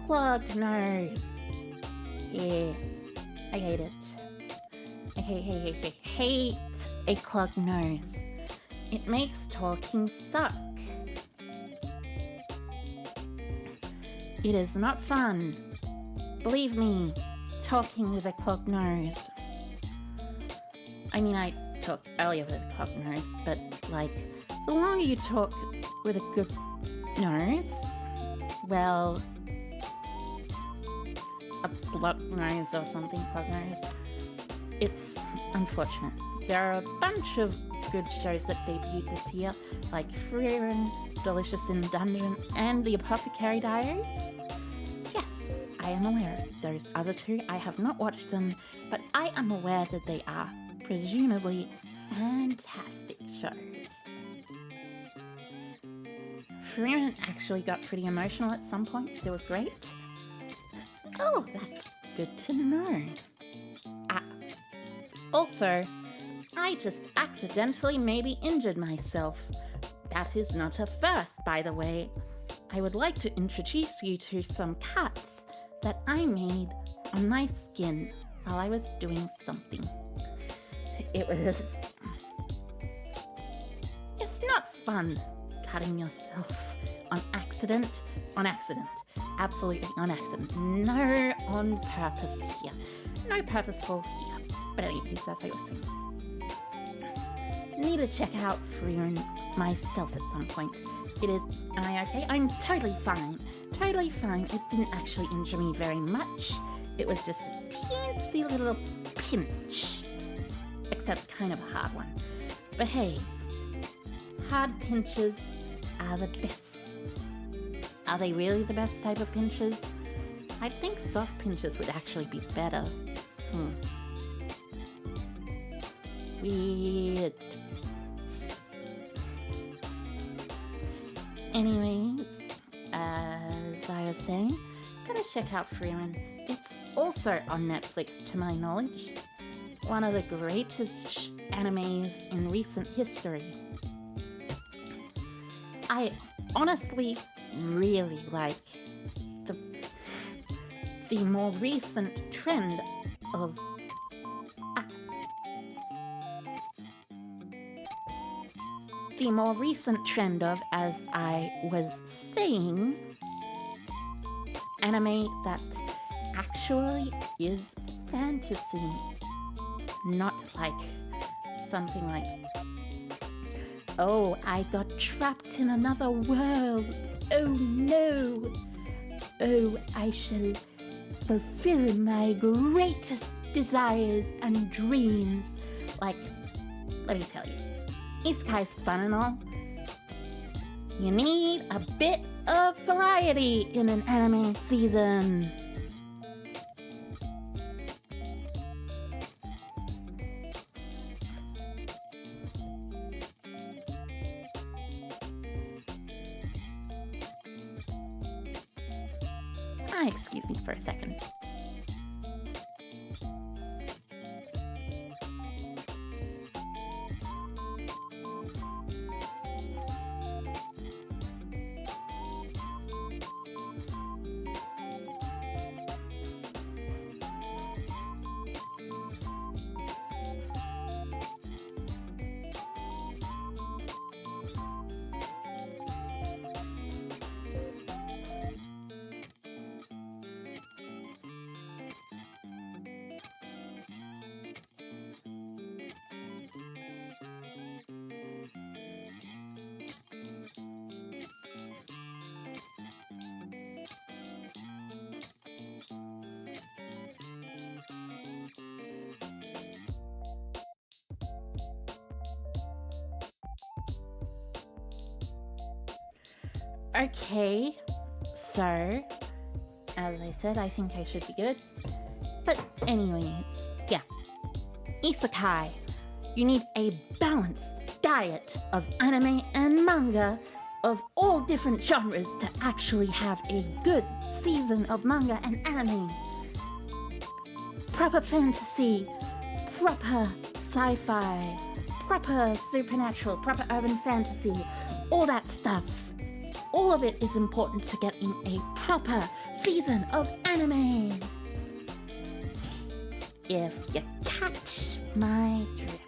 Clogged nose. Yeah, I hate it. I hate a clogged nose. It makes talking suck. It is not fun. Believe me, talking with a clogged nose. I mean, I talked earlier with a clogged nose, but, like, the longer you talk with a good nose, well, a blocked nose or something, clogged nose, it's unfortunate. There are a bunch of good shows that debuted this year, like Frieren, Delicious in Dungeon, and The Apothecary Diaries. Yes, I am aware of those other two. I have not watched them, but I am aware that they are presumably fantastic shows. Frieren actually got pretty emotional at some points. It was great. Oh, that's good to know. Also, I just accidentally maybe injured myself. That is not a first, by the way. I would like to introduce you to some cuts that I made on my skin while I was doing something. It's not fun cutting yourself on accident. Absolutely on accident. No on purpose here. No purposeful here. But anyways, that's how you're saying. need to check out Freeman myself at some point. Am I okay? I'm totally fine. Totally fine. It didn't actually injure me very much. It was just a teensy little pinch. Except kind of a hard one. But hey, hard pinches are the best. Are they really the best type of pinches? I think soft pinches would actually be better. Weird. Anyways, as I was saying, gotta check out Freeman. It's also on Netflix, to my knowledge. One of the greatest animes in recent history. I honestly really like the more recent trend of as I was saying, anime that actually is fantasy, not like something like, oh, I got trapped in another world, oh no, oh, I shall fulfill my greatest desires and dreams. Like, let me tell you, Isekai's fun and all. You need a bit of variety in an anime season. Excuse me for a second. Okay, so, as I said, I think I should be good. But anyways, yeah. Isekai. You need a balanced diet of anime and manga of all different genres to actually have a good season of manga and anime. Proper fantasy, proper sci-fi, proper supernatural, proper urban fantasy, all that stuff. All of it is important to get in a proper season of anime. If you catch my drift.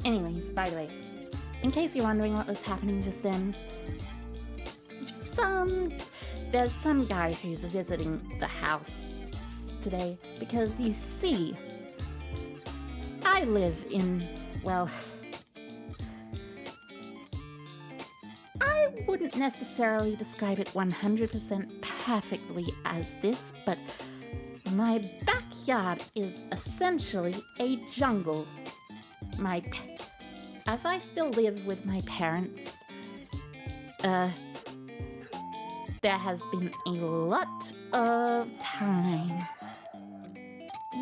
Anyways, by the way, in case you're wondering what was happening just then, there's some guy who's visiting the house today because you see, I live in, well, I wouldn't necessarily describe it 100% perfectly as this, but my backyard is essentially a jungle. As I still live with my parents, there has been a lot of time.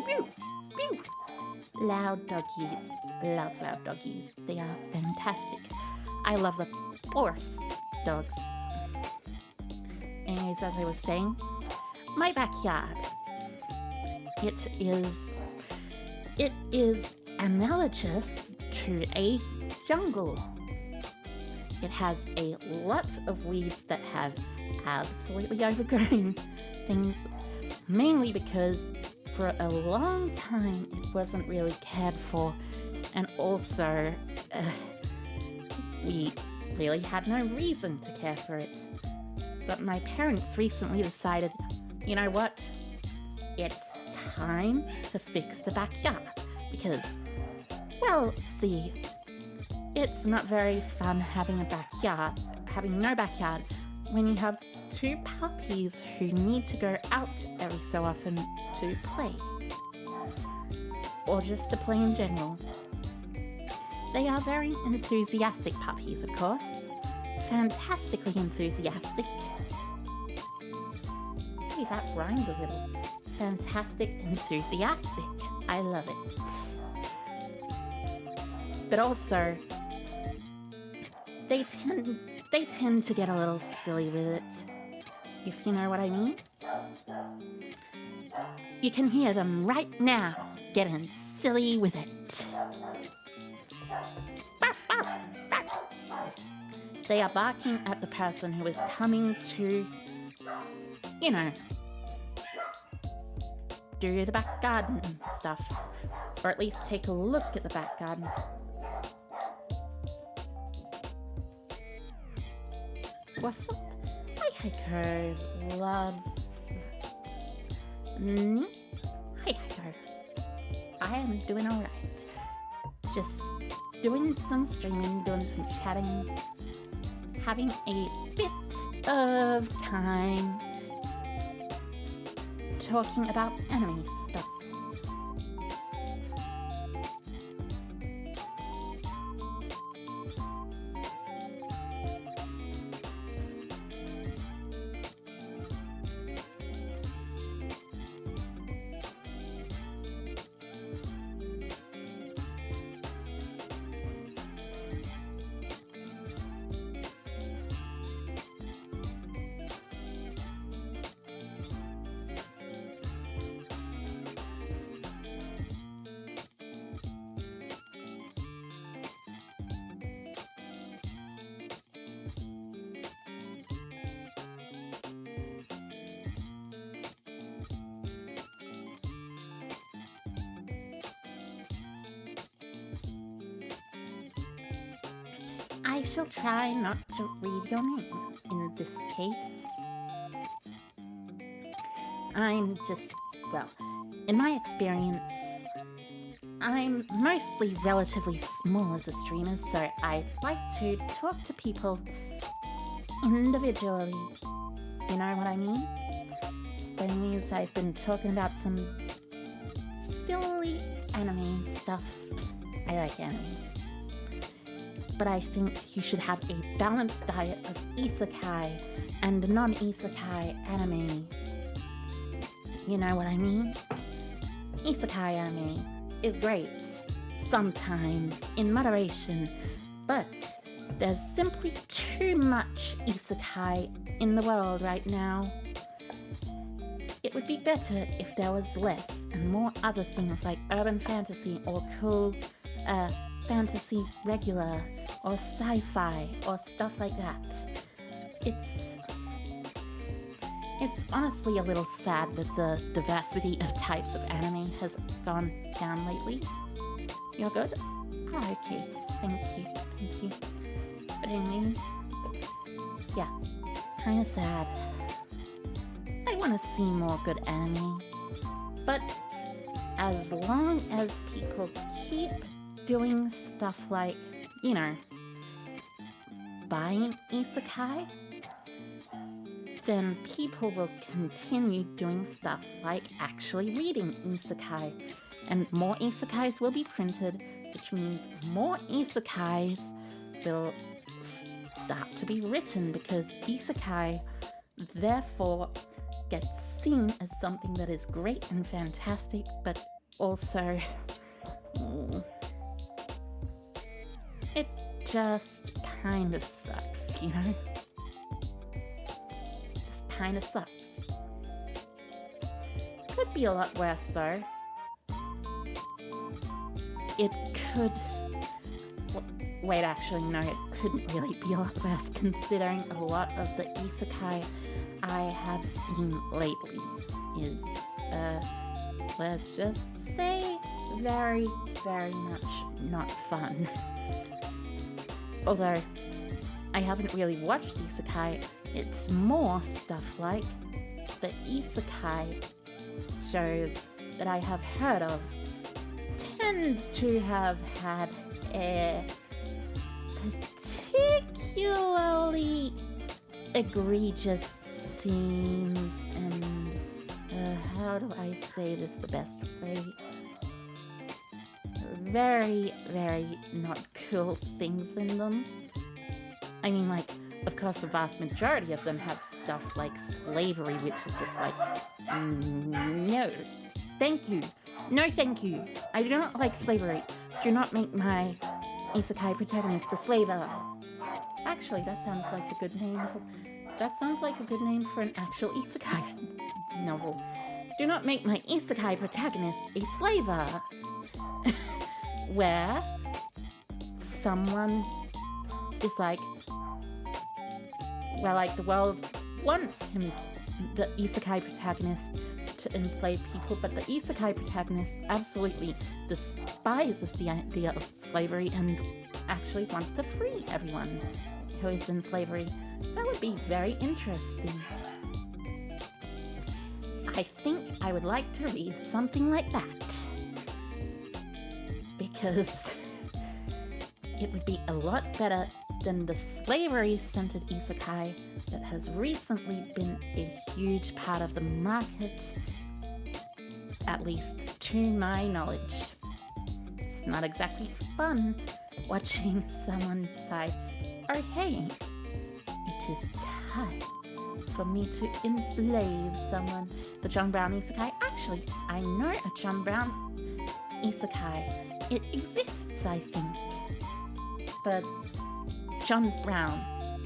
Whew, whew. Loud doggies. Love loud doggies. They are fantastic. I love the fourth dogs. Anyways, as I was saying, my backyard. It is analogous to a jungle. It has a lot of weeds that have absolutely overgrown things, mainly because for a long time it wasn't really cared for, and also we really had no reason to care for it. But my parents recently decided, you know what? It's time to fix the backyard, because Well, see, it's not very fun having no backyard, when you have two puppies who need to go out every so often to play. Or just to play in general. They are very enthusiastic puppies, of course. Fantastically enthusiastic. Hey, that rhymed a little. Fantastic, enthusiastic. I love it. But also, they tend to get a little silly with it, if you know what I mean. You can hear them right now getting silly with it. They are barking at the person who is coming to, do the back garden stuff, or at least take a look at the back garden. What's up? Hi, Heiko. Love. Hi, Heiko. I am doing alright. Just doing some streaming, doing some chatting, having a bit of time talking about anime stuff. I shall try not to read your name in this case. I'm just, well, in my experience, I'm mostly relatively small as a streamer, so I like to talk to people individually. You know what I mean? That means I've been talking about some silly anime stuff. I like anime. But I think you should have a balanced diet of isekai and non-isekai anime. You know what I mean? Isekai anime is great, sometimes, in moderation, but there's simply too much isekai in the world right now. It would be better if there was less and more other things like urban fantasy or cool fantasy regular or sci-fi or stuff like that. It's honestly a little sad that the diversity of types of anime has gone down lately. You're good? Oh, okay. Thank you. But anyways, yeah, kinda sad. I wanna see more good anime. But as long as people keep doing stuff like, buying isekai, then people will continue doing stuff like actually reading isekai. And more isekais will be printed, which means more isekais will start to be written, because isekai therefore gets seen as something that is great and fantastic, but also it just kind of sucks, Just kind of sucks. Could be a lot worse though. It could... Wait, actually no, it couldn't really be a lot worse, considering a lot of the isekai I have seen lately is, let's just say, very, very much not fun. Although, I haven't really watched isekai, it's more stuff like the isekai shows that I have heard of tend to have had a particularly egregious scenes and how do I say this the best way? Very, very not cool things in them. I mean, like, of course, the vast majority of them have stuff like slavery, which is just like, no, thank you. No, thank you. I do not like slavery. Do not make my isekai protagonist a slaver. Actually, that sounds like a good name for an actual isekai novel. Do not make my isekai protagonist a slaver. Where someone is like, well, like the world wants him, the isekai protagonist, to enslave people, but the isekai protagonist absolutely despises the idea of slavery and actually wants to free everyone who is in slavery. That would be very interesting. I think I would like to read something like that. Because it would be a lot better than the slavery-centered isekai that has recently been a huge part of the market, at least to my knowledge. It's not exactly fun watching someone say, oh hey, it is time for me to enslave someone. The John Brown isekai, actually, I know a John Brown isekai. It exists, I think. But John Brown,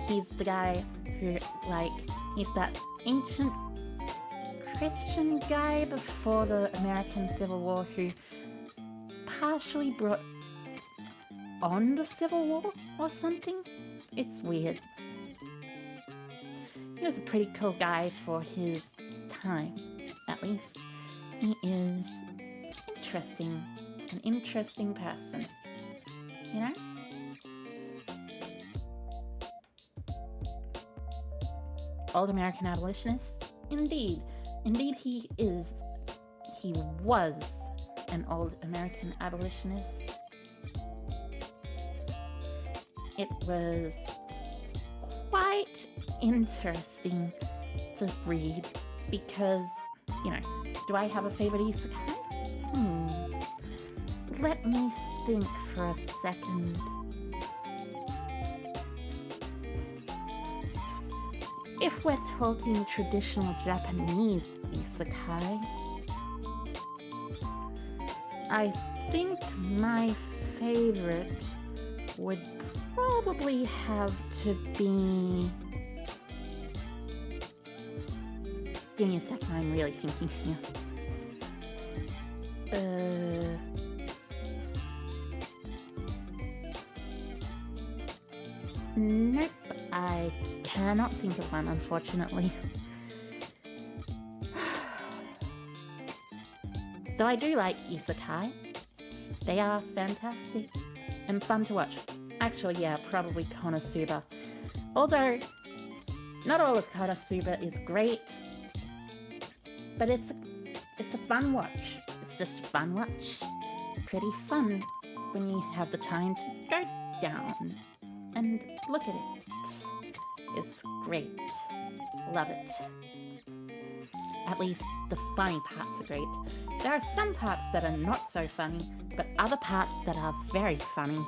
he's the guy who, like, he's that ancient Christian guy before the American Civil War who partially brought on the Civil War or something. It's weird. He was a pretty cool guy for his time, at least. He is interesting. An interesting person, you know? Old American abolitionist? Indeed. Indeed he is. He was an old American abolitionist. It was quite interesting to read because, you know, do I have a favorite isekai? Let me think for a second. If we're talking traditional Japanese isekai, I think my favorite would probably have to be... Give me a second, I'm really thinking here. Nope, I cannot think of one, unfortunately. Though I do like isekai. They are fantastic and fun to watch. Actually, yeah, probably Konosuba. Although, not all of Konosuba is great, but it's a fun watch. It's just a fun watch. Pretty fun when you have the time to go down and look at it. It's great. Love it. At least the funny parts are great. There are some parts that are not so funny, but other parts that are very funny.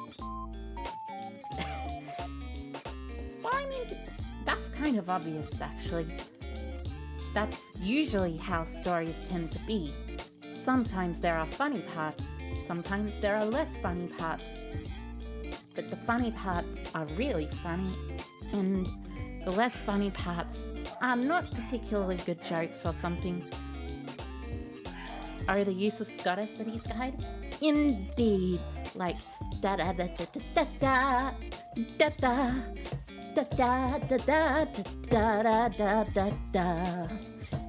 Well, I mean, that's kind of obvious, actually. That's usually how stories tend to be. Sometimes there are funny parts, sometimes there are less funny parts. But the funny parts are really funny, and the less funny parts are not particularly good jokes or something. Oh, the useless goddess that he's guide? Indeed. Like da da da da da da da da da da da da da da da da da.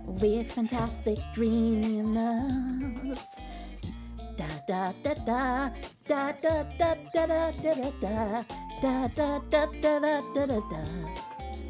We're fantastic dreamers. Da da da da da da da da da da da da da da da da da da.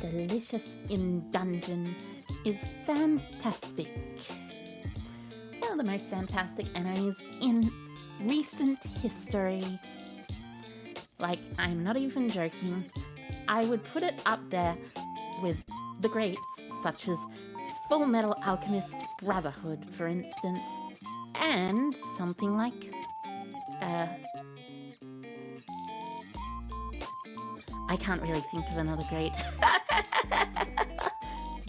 Delicious in Dungeon is fantastic. One of the most fantastic animes in recent history. Like, I'm not even joking. I would put it up there with the greats such as Full Metal Alchemist Brotherhood, for instance, and something like I can't really think of another great.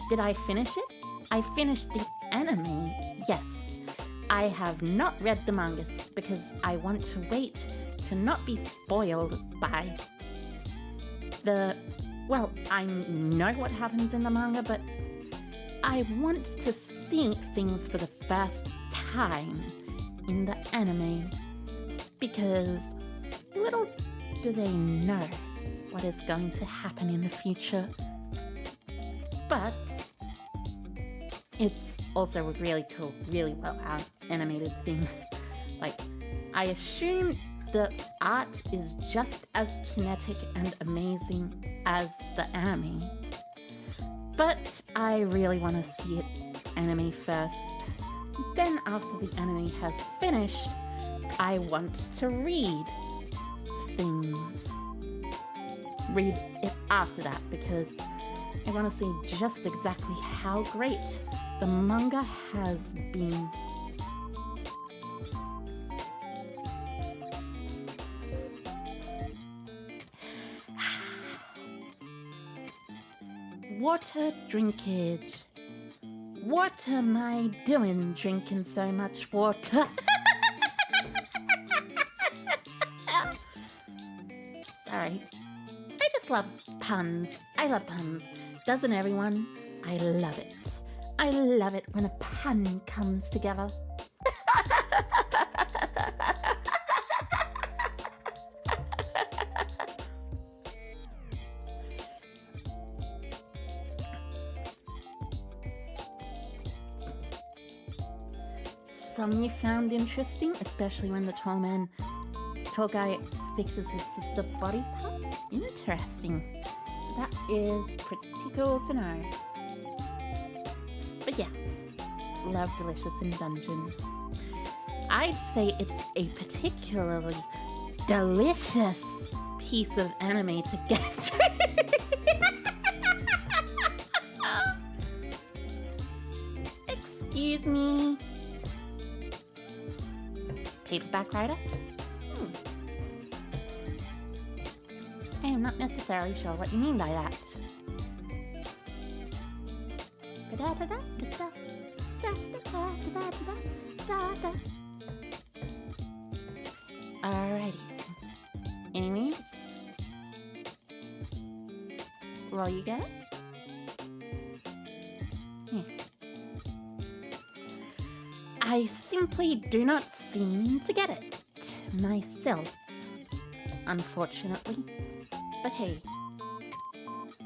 Did I finish it? I finished the anime, yes. I have not read the mangas because I want to wait to not be spoiled by the... Well, I know what happens in the manga, but I want to see things for the first time in the anime because little do they know what is going to happen in the future. But it's also a really cool, really well animated thing. Like, I assume the art is just as kinetic and amazing as the anime. But I really want to see it anime first. Then after the anime has finished, I want to read things. Read it after that because I want to see just exactly how great the manga has been. Water drinkage. What am I doing drinking so much water? Sorry. I just love puns. I love puns. Doesn't everyone? I love it. I love it when a pun comes together. Some you found interesting, especially when the tall guy fixes his sister's body parts. Interesting. That is pretty cool to know. But yeah, love Delicious in Dungeon. I'd say it's a particularly delicious piece of anime to get to. Excuse me. Paperback writer? I am not necessarily sure what you mean by that. Alrighty. Anyways. Will you get it? Yeah. I simply do not seem to get it myself, unfortunately. But hey,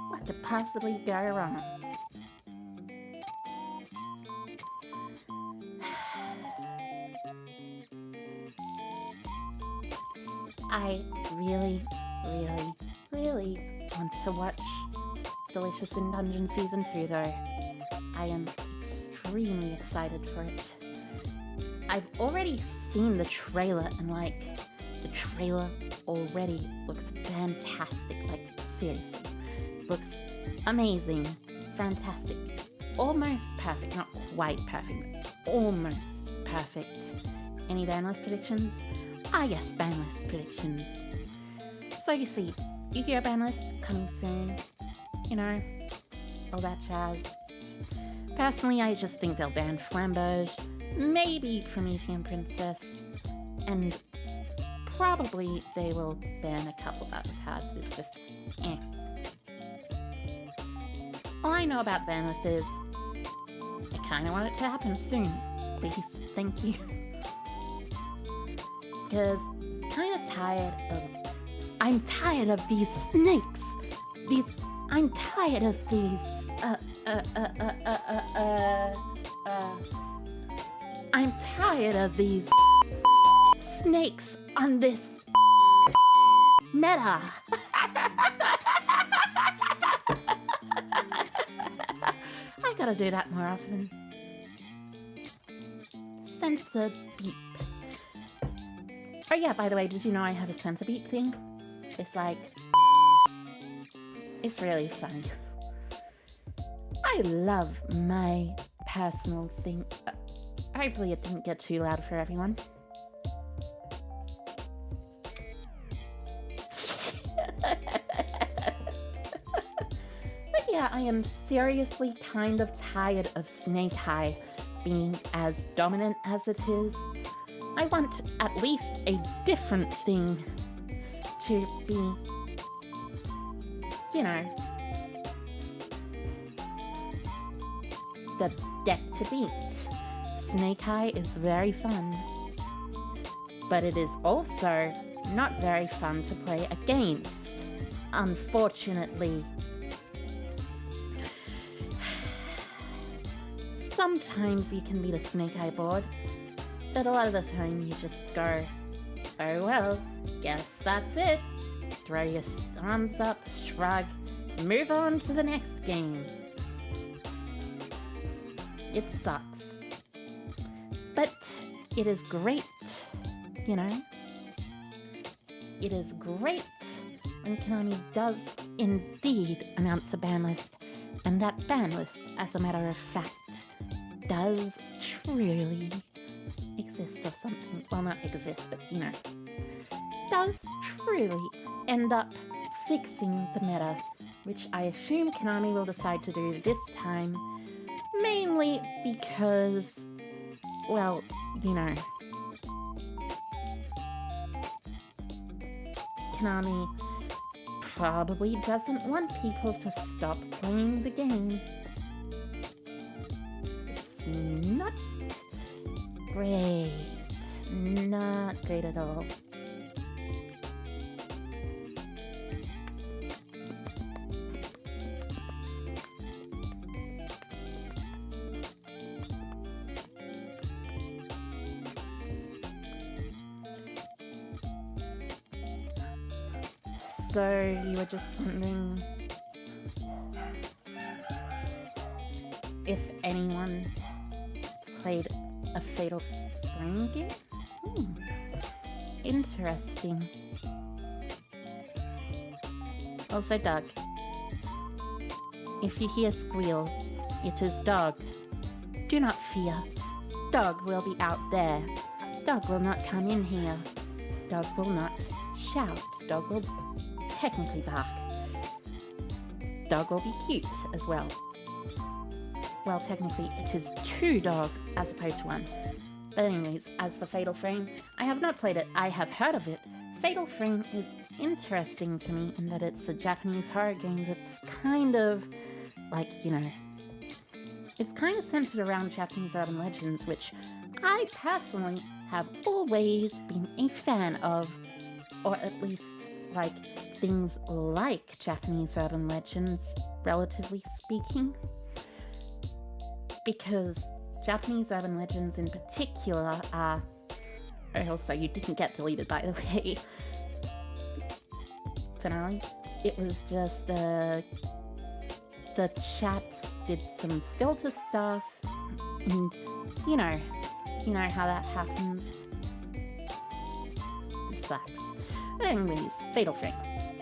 what could possibly go wrong? I really, really, really want to watch Delicious in Dungeon Season 2 though. I am extremely excited for it. I've already seen the trailer and like, the trailer already looks fantastic, like seriously. Looks amazing, fantastic, almost perfect, not quite perfect, but almost perfect. Any banlist predictions? Ah yes, banlist predictions. So you see, Yu-Gi-Oh! Banlist coming soon, you know, all that jazz. Personally, I just think they'll ban Flamberge, maybe Promethean Princess, and probably they will ban a couple of other cards. It's just, eh. All I know about banlist is I kind of want it to happen soon. Please, thank you. Because I'm tired of these snakes. I'm tired of these, I'm tired of these snakes on this meta. gotta do that more often. Sensor beep. Oh yeah, by the way, did you know I have a sensor beep thing? It's like... It's really fun. I love my personal thing. Hopefully it didn't get too loud for everyone. But yeah, I am seriously kind of tired of Snake Eye being as dominant as it is. I want at least a different thing to be, you know, the deck to beat. Snake Eye is very fun, but it is also not very fun to play against, unfortunately. Sometimes you can beat a Snake Eye board, but a lot of the time you just go, oh well, guess that's it. Throw your arms up, shrug, move on to the next game. It sucks. But it is great, you know? It is great when Konami does indeed announce a ban list, and that ban list, as a matter of fact, does truly exist or something. Well, not exist, but you know, does truly end up fixing the meta, which I assume Konami will decide to do this time, mainly because, well, you know, Konami probably doesn't want people to stop playing the game. It's not great. Not great at all. So, you were just wondering if anyone played a Fatal Frame game? Interesting. Also, Doug. If you hear squeal, it is Dog. Do not fear. Dog will be out there. Dog will not come in here. Dog will not shout. Dog will technically bark. Dog will be cute as well. Well, technically it is 2 dog as opposed to 1. But anyways, as for Fatal Frame, I have not played it. I have heard of it. Fatal Frame is interesting to me in that it's a Japanese horror game that's kind of like, you know, it's kind of centered around Japanese urban legends, which I personally have always been a fan of, or at least like things like Japanese urban legends, relatively speaking, because Japanese urban legends in particular are... Oh, also, you didn't get deleted, by the way. Finale. It was just, the chat did some filter stuff, and you know how that happens. It sucks. But anyways, Fatal Frame.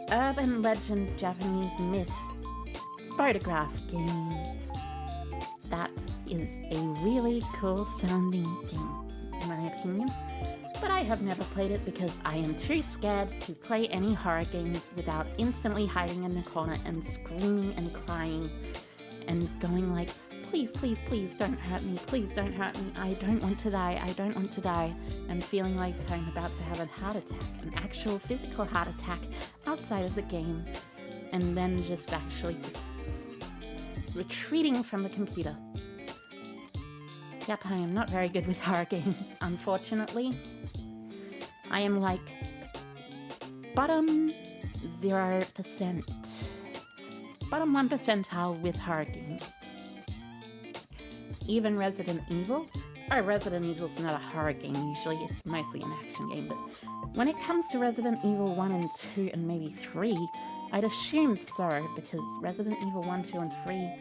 Urban legend Japanese myth photograph game. That is a really cool sounding game, in my opinion. But I have never played it because I am too scared to play any horror games without instantly hiding in the corner and screaming and crying and going like, please, please, please don't hurt me, please don't hurt me, I don't want to die, I don't want to die, and feeling like I'm about to have a heart attack, an actual physical heart attack outside of the game, and then just actually just retreating from the computer. Yep, I am not very good with horror games, unfortunately. I am like bottom 0%. Bottom 1 percentile with horror games. Even Resident Evil? Oh, Resident Evil's not a horror game usually, it's mostly an action game, but when it comes to Resident Evil 1 and 2 and maybe 3, I'd assume so, because Resident Evil 1, 2, and 3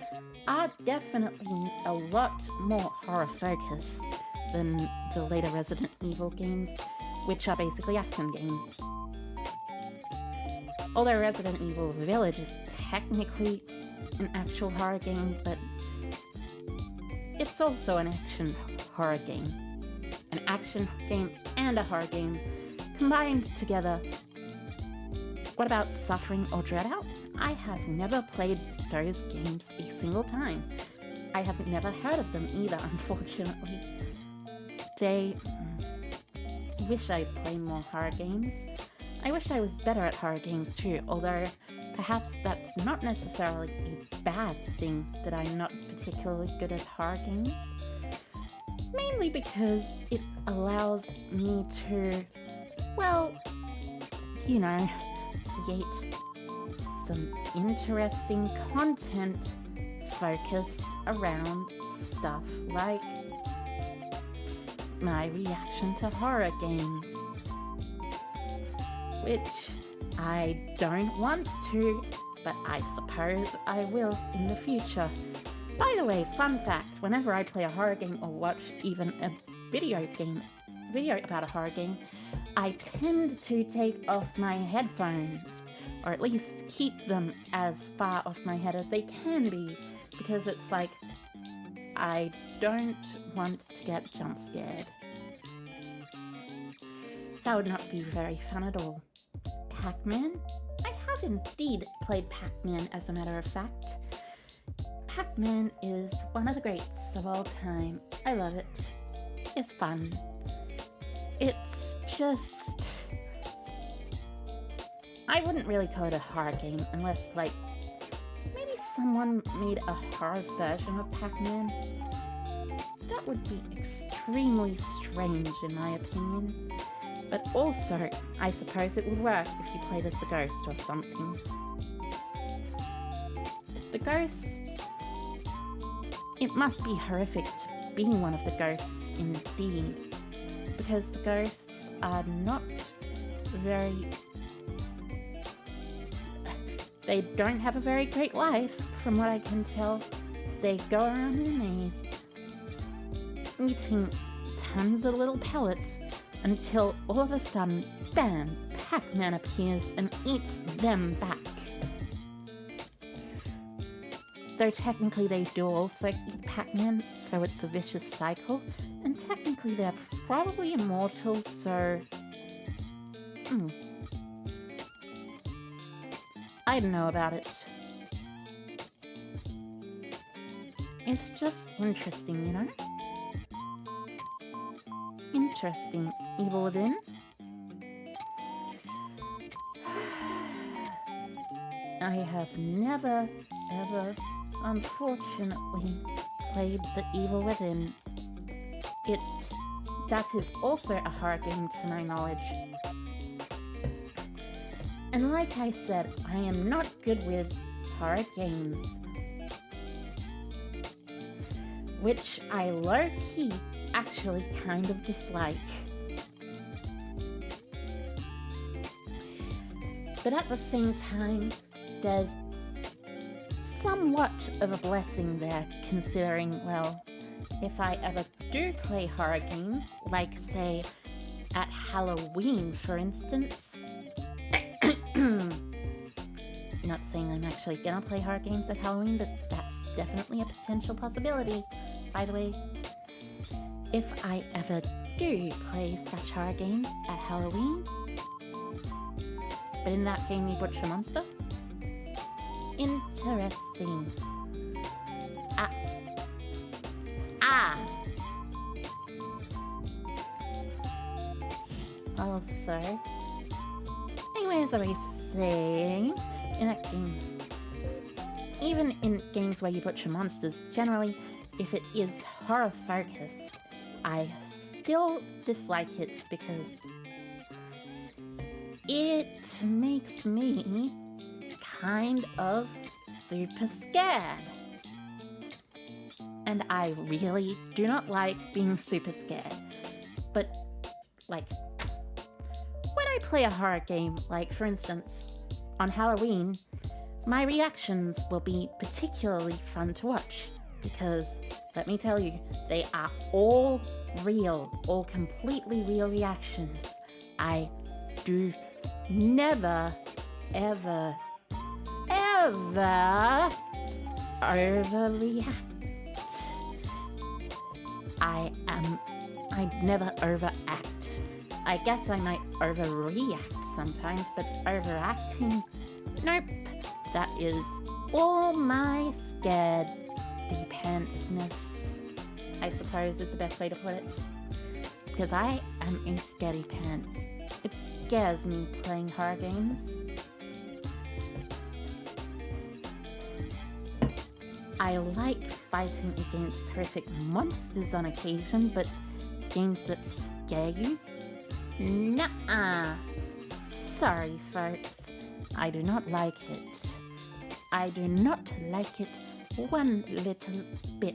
are definitely a lot more horror focused than the later Resident Evil games, which are basically action games. Although Resident Evil Village is technically an actual horror game, but it's also an action horror game. An action game and a horror game combined together. What about Suffering or Dread Out? I have never played those games a single time. I have never heard of them either, unfortunately. Wish I'd played more horror games. I wish I was better at horror games too, although perhaps that's not necessarily a bad thing that I'm not particularly good at horror games. Mainly because it allows me to, well, you know, create some interesting content focused around stuff like my reaction to horror games, which I don't want to, but I suppose I will in the future. By the way, fun fact, whenever I play a horror game or watch even a video about a horror game, I tend to take off my headphones, or at least keep them as far off my head as they can be, because it's like, I don't want to get jump scared. That would not be very fun at all. Pac-Man? I have indeed played Pac-Man, as a matter of fact. Pac-Man is one of the greats of all time. I love it. It's fun. It's just... I wouldn't really call it a horror game unless, like, maybe someone made a horror version of Pac-Man. That would be extremely strange, in my opinion. But also, I suppose it would work if you played as the ghost or something. The ghosts... It must be horrific to be one of the ghosts indeed, because the ghosts are not very... They don't have a very great life, from what I can tell. They go around in a maze, eating tons of little pellets, until all of a sudden, bam, Pac-Man appears and eats them back. Though technically they do also eat Pac-Man, so it's a vicious cycle, and technically they're probably immortal, so... I don't know about it. It's just interesting, you know? Interesting. Evil Within? I have never, ever, unfortunately, played the Evil Within. That is also a horror game to my knowledge. And like I said, I am not good with horror games, which I low-key actually kind of dislike. But at the same time, there's somewhat of a blessing there, considering, well, if I ever do play horror games, like say at Halloween for instance, not saying I'm actually gonna play horror games at Halloween, but that's definitely a potential possibility, by the way. If I ever do play such horror games at Halloween, but in that game you butcher a monster? Interesting. Also, anyways, I was saying, in that game, even in games where you butcher monsters, generally, if it is horror focused, I still dislike it because it makes me kind of super scared. And I really do not like being super scared. But, like, when I play a horror game, like, for instance, on Halloween, my reactions will be particularly fun to watch because, let me tell you, they are all real, all completely real reactions. I do never, ever, ever overreact. I never overact. I guess I might overreact sometimes, but overacting? Nope. That is all my scaredy pantsness, I suppose is the best way to put it. Because I am a scaredy pants. It scares me playing horror games. I like fighting against horrific monsters on occasion, but games that scare you? Nuh-uh. Sorry, folks. I do not like it. I do not like it one little bit.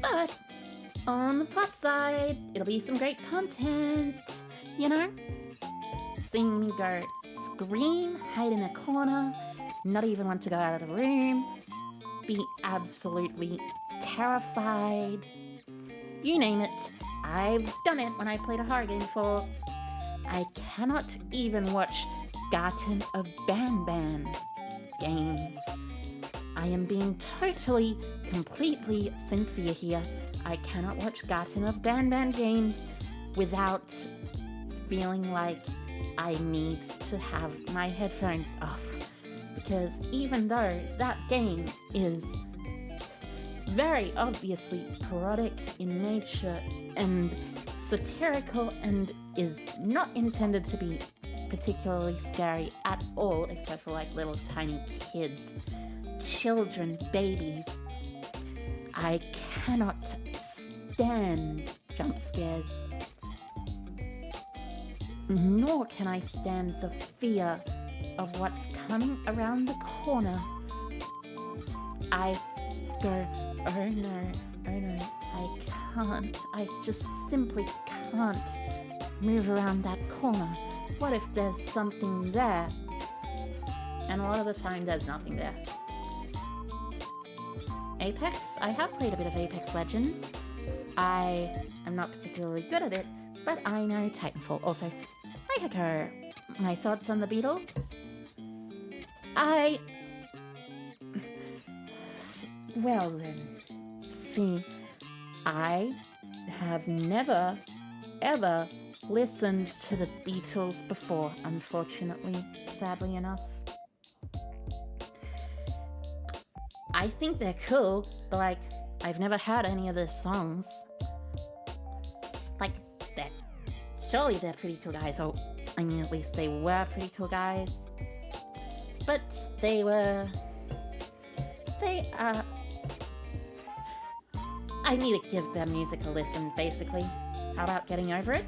But on the plus side, it'll be some great content, you know? Seeing me go scream, hide in a corner, not even want to go out of the room, be absolutely terrified. You name it, I've done it when I've played a horror game before. I cannot even watch Garten of Banban games. I am being totally, completely sincere here. I cannot watch Garten of Banban games without feeling like I need to have my headphones off. Because even though that game is very obviously parodic in nature and satirical and is not intended to be particularly scary at all, except for like little tiny kids, children, babies, I cannot stand jump scares. Nor can I stand the fear of what's coming around the corner. I go, oh no, I can't. I just simply can't move around that corner. What if there's something there? And a lot of the time there's nothing there. Apex? I have played a bit of Apex Legends. I am not particularly good at it, but I know Titanfall. Also, hi Hacker! My thoughts on the Beatles? Well then, see, I have never, ever listened to the Beatles before, unfortunately, sadly enough. I think they're cool, but like, I've never heard any of their songs. Like, surely they're pretty cool guys, or I mean at least they were pretty cool guys. But I need to give their music a listen, basically. How about Getting Over It?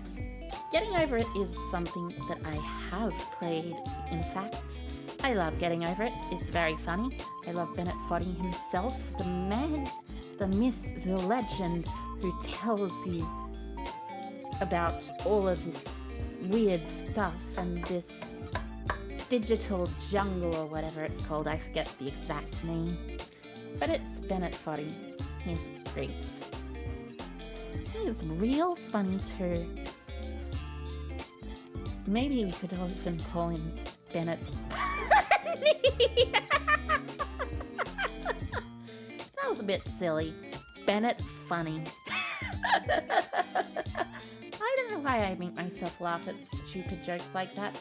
Getting Over It is something that I have played, in fact. I love Getting Over It. It's very funny. I love Bennett Foddy himself, the man, the myth, the legend, who tells you about all of this weird stuff and this digital jungle or whatever it's called. I forget the exact name. But it's Bennett Foddy. He's great. He's real funny too. Maybe we could even call him Bennett Funny. That was a bit silly. Bennett Funny. I don't know why I make myself laugh at stupid jokes like that,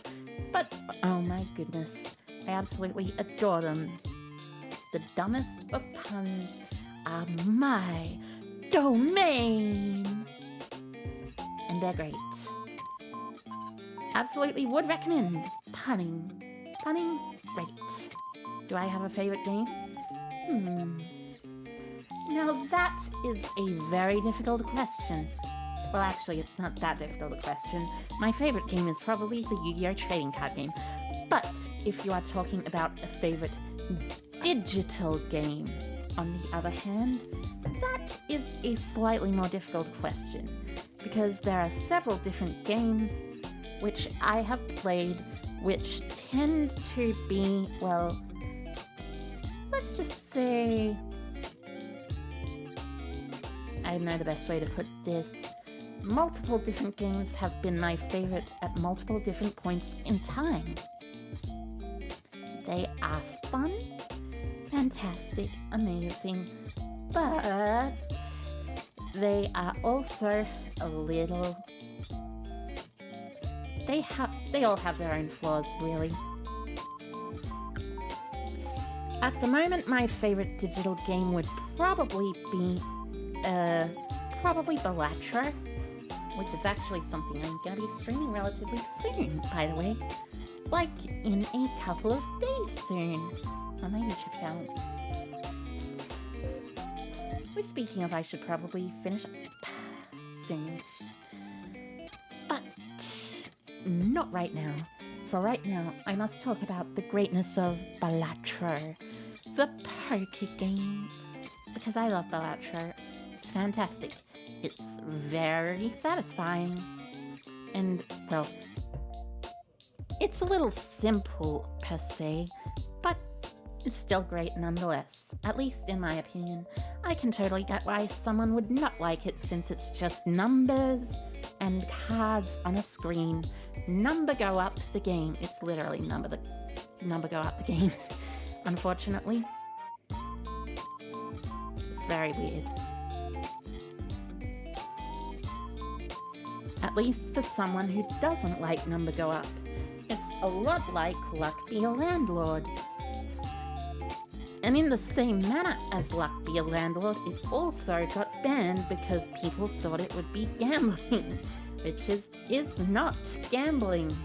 but oh my goodness, I absolutely adore them. The dumbest of puns are my domain. And they're great. Absolutely would recommend punning. Punning, great. Do I have a favorite game? Now that is a very difficult question. Well, actually, it's not that difficult a question. My favorite game is probably the Yu-Gi-Oh! Trading card game. But if you are talking about a favorite digital game, on the other hand, that is a slightly more difficult question. because there are several different games which I have played which tend to be, well, let's just say, I don't know the best way to put this. Multiple different games have been my favorite at multiple different points in time. They are fun, fantastic, amazing, but they are also a little... They all have their own flaws, really. At the moment, my favorite digital game would probably be, probably bigotry, which is actually something I'm going to be streaming relatively soon, by the way. Like, in a couple of days soon, on my YouTube channel. Which, speaking of, I should probably finish up soonish. But not right now. For right now, I must talk about the greatness of bigotry, the poker game. Because I love bigotry. It's fantastic. It's very satisfying. And, well, it's a little simple per se, but it's still great nonetheless. At least in my opinion. I can totally get why someone would not like it since it's just numbers and cards on a screen. Number go up the game. It's literally number go up the game, unfortunately. It's very weird. At least for someone who doesn't like number go up. It's a lot like Luck Be a Landlord. And in the same manner as Luck Be a Landlord, it also got banned because people thought it would be gambling, which is not gambling.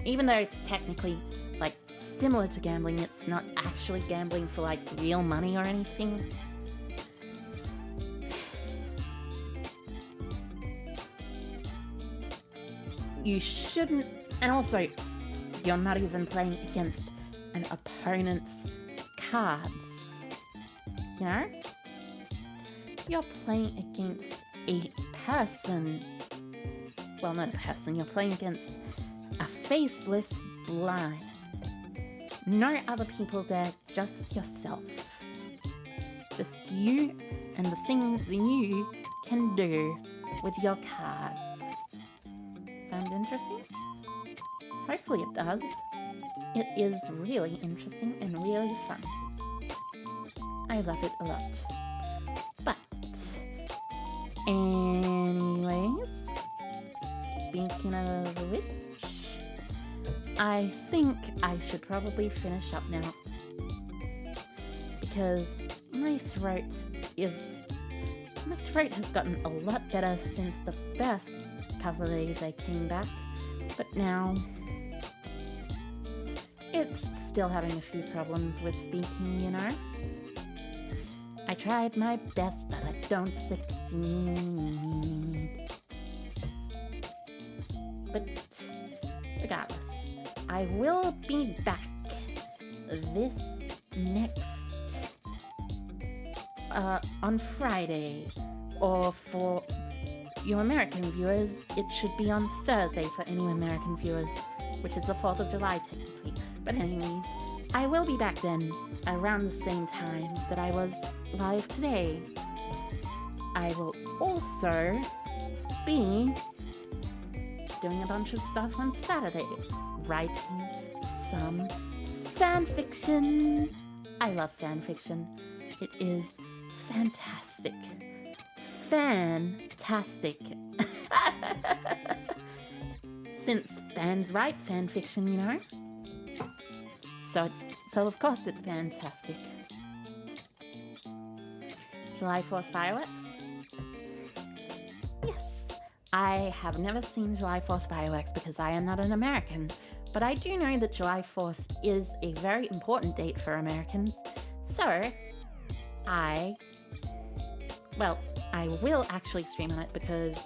Even though it's technically, like, similar to gambling, it's not actually gambling for, like, real money or anything. You shouldn't, and also, you're not even playing against an opponent's cards, you know? You're playing against a person. Well, not a person, you're playing against a faceless blind. No other people there, just yourself. Just you and the things you can do with your cards. Sound interesting? Hopefully it does. It is really interesting and really fun. I love it a lot. But, anyways, speaking of which, I think I should probably finish up now. Because my throat has gotten a lot better since the first couple of days I came back. But now, it's still having a few problems with speaking, you know? I tried my best, but I don't succeed. But regardless, I will be back this next, on Friday, or for you American viewers, it should be on Thursday for any American viewers, which is the 4th of July technically. But anyways, I will be back then, around the same time that I was live today. I will also be doing a bunch of stuff on Saturday, writing some fan fiction. I love fan fiction. It is fantastic. Fantastic. Since fans write fan fiction, you know? So of course it's fantastic. July 4th fireworks? Yes. I have never seen July 4th fireworks because I am not an American, but I do know that July 4th is a very important date for Americans, so I will actually stream on it because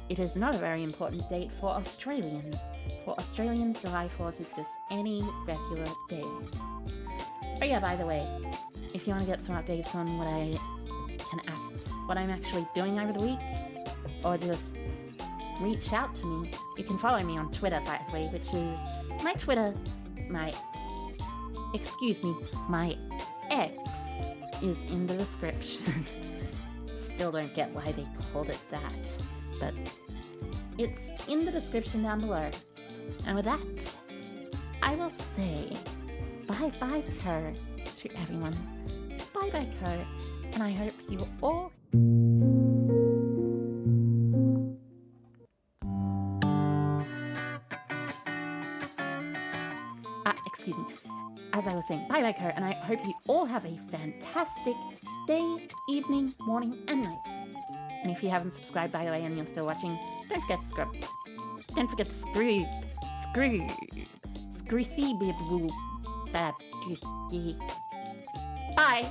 it is not a very important date for Australians. For Australians, July 4th is just any regular day. Oh yeah, by the way, if you want to get some updates on what I'm actually doing over the week, or just reach out to me. You can follow me on Twitter, by the way, which is my X is in the description. Still don't get why they called it that, but it's in the description down below. And with that, I will say bye-bye, Kerr, to everyone. Bye-bye, Kerr, and I hope you all... excuse me. As I was saying, bye-bye, Kerr, and I hope you all have a fantastic day, evening, morning, and night. And if you haven't subscribed, by the way, and you're still watching, don't forget to subscribe. Don't forget to screw, bad. Bye.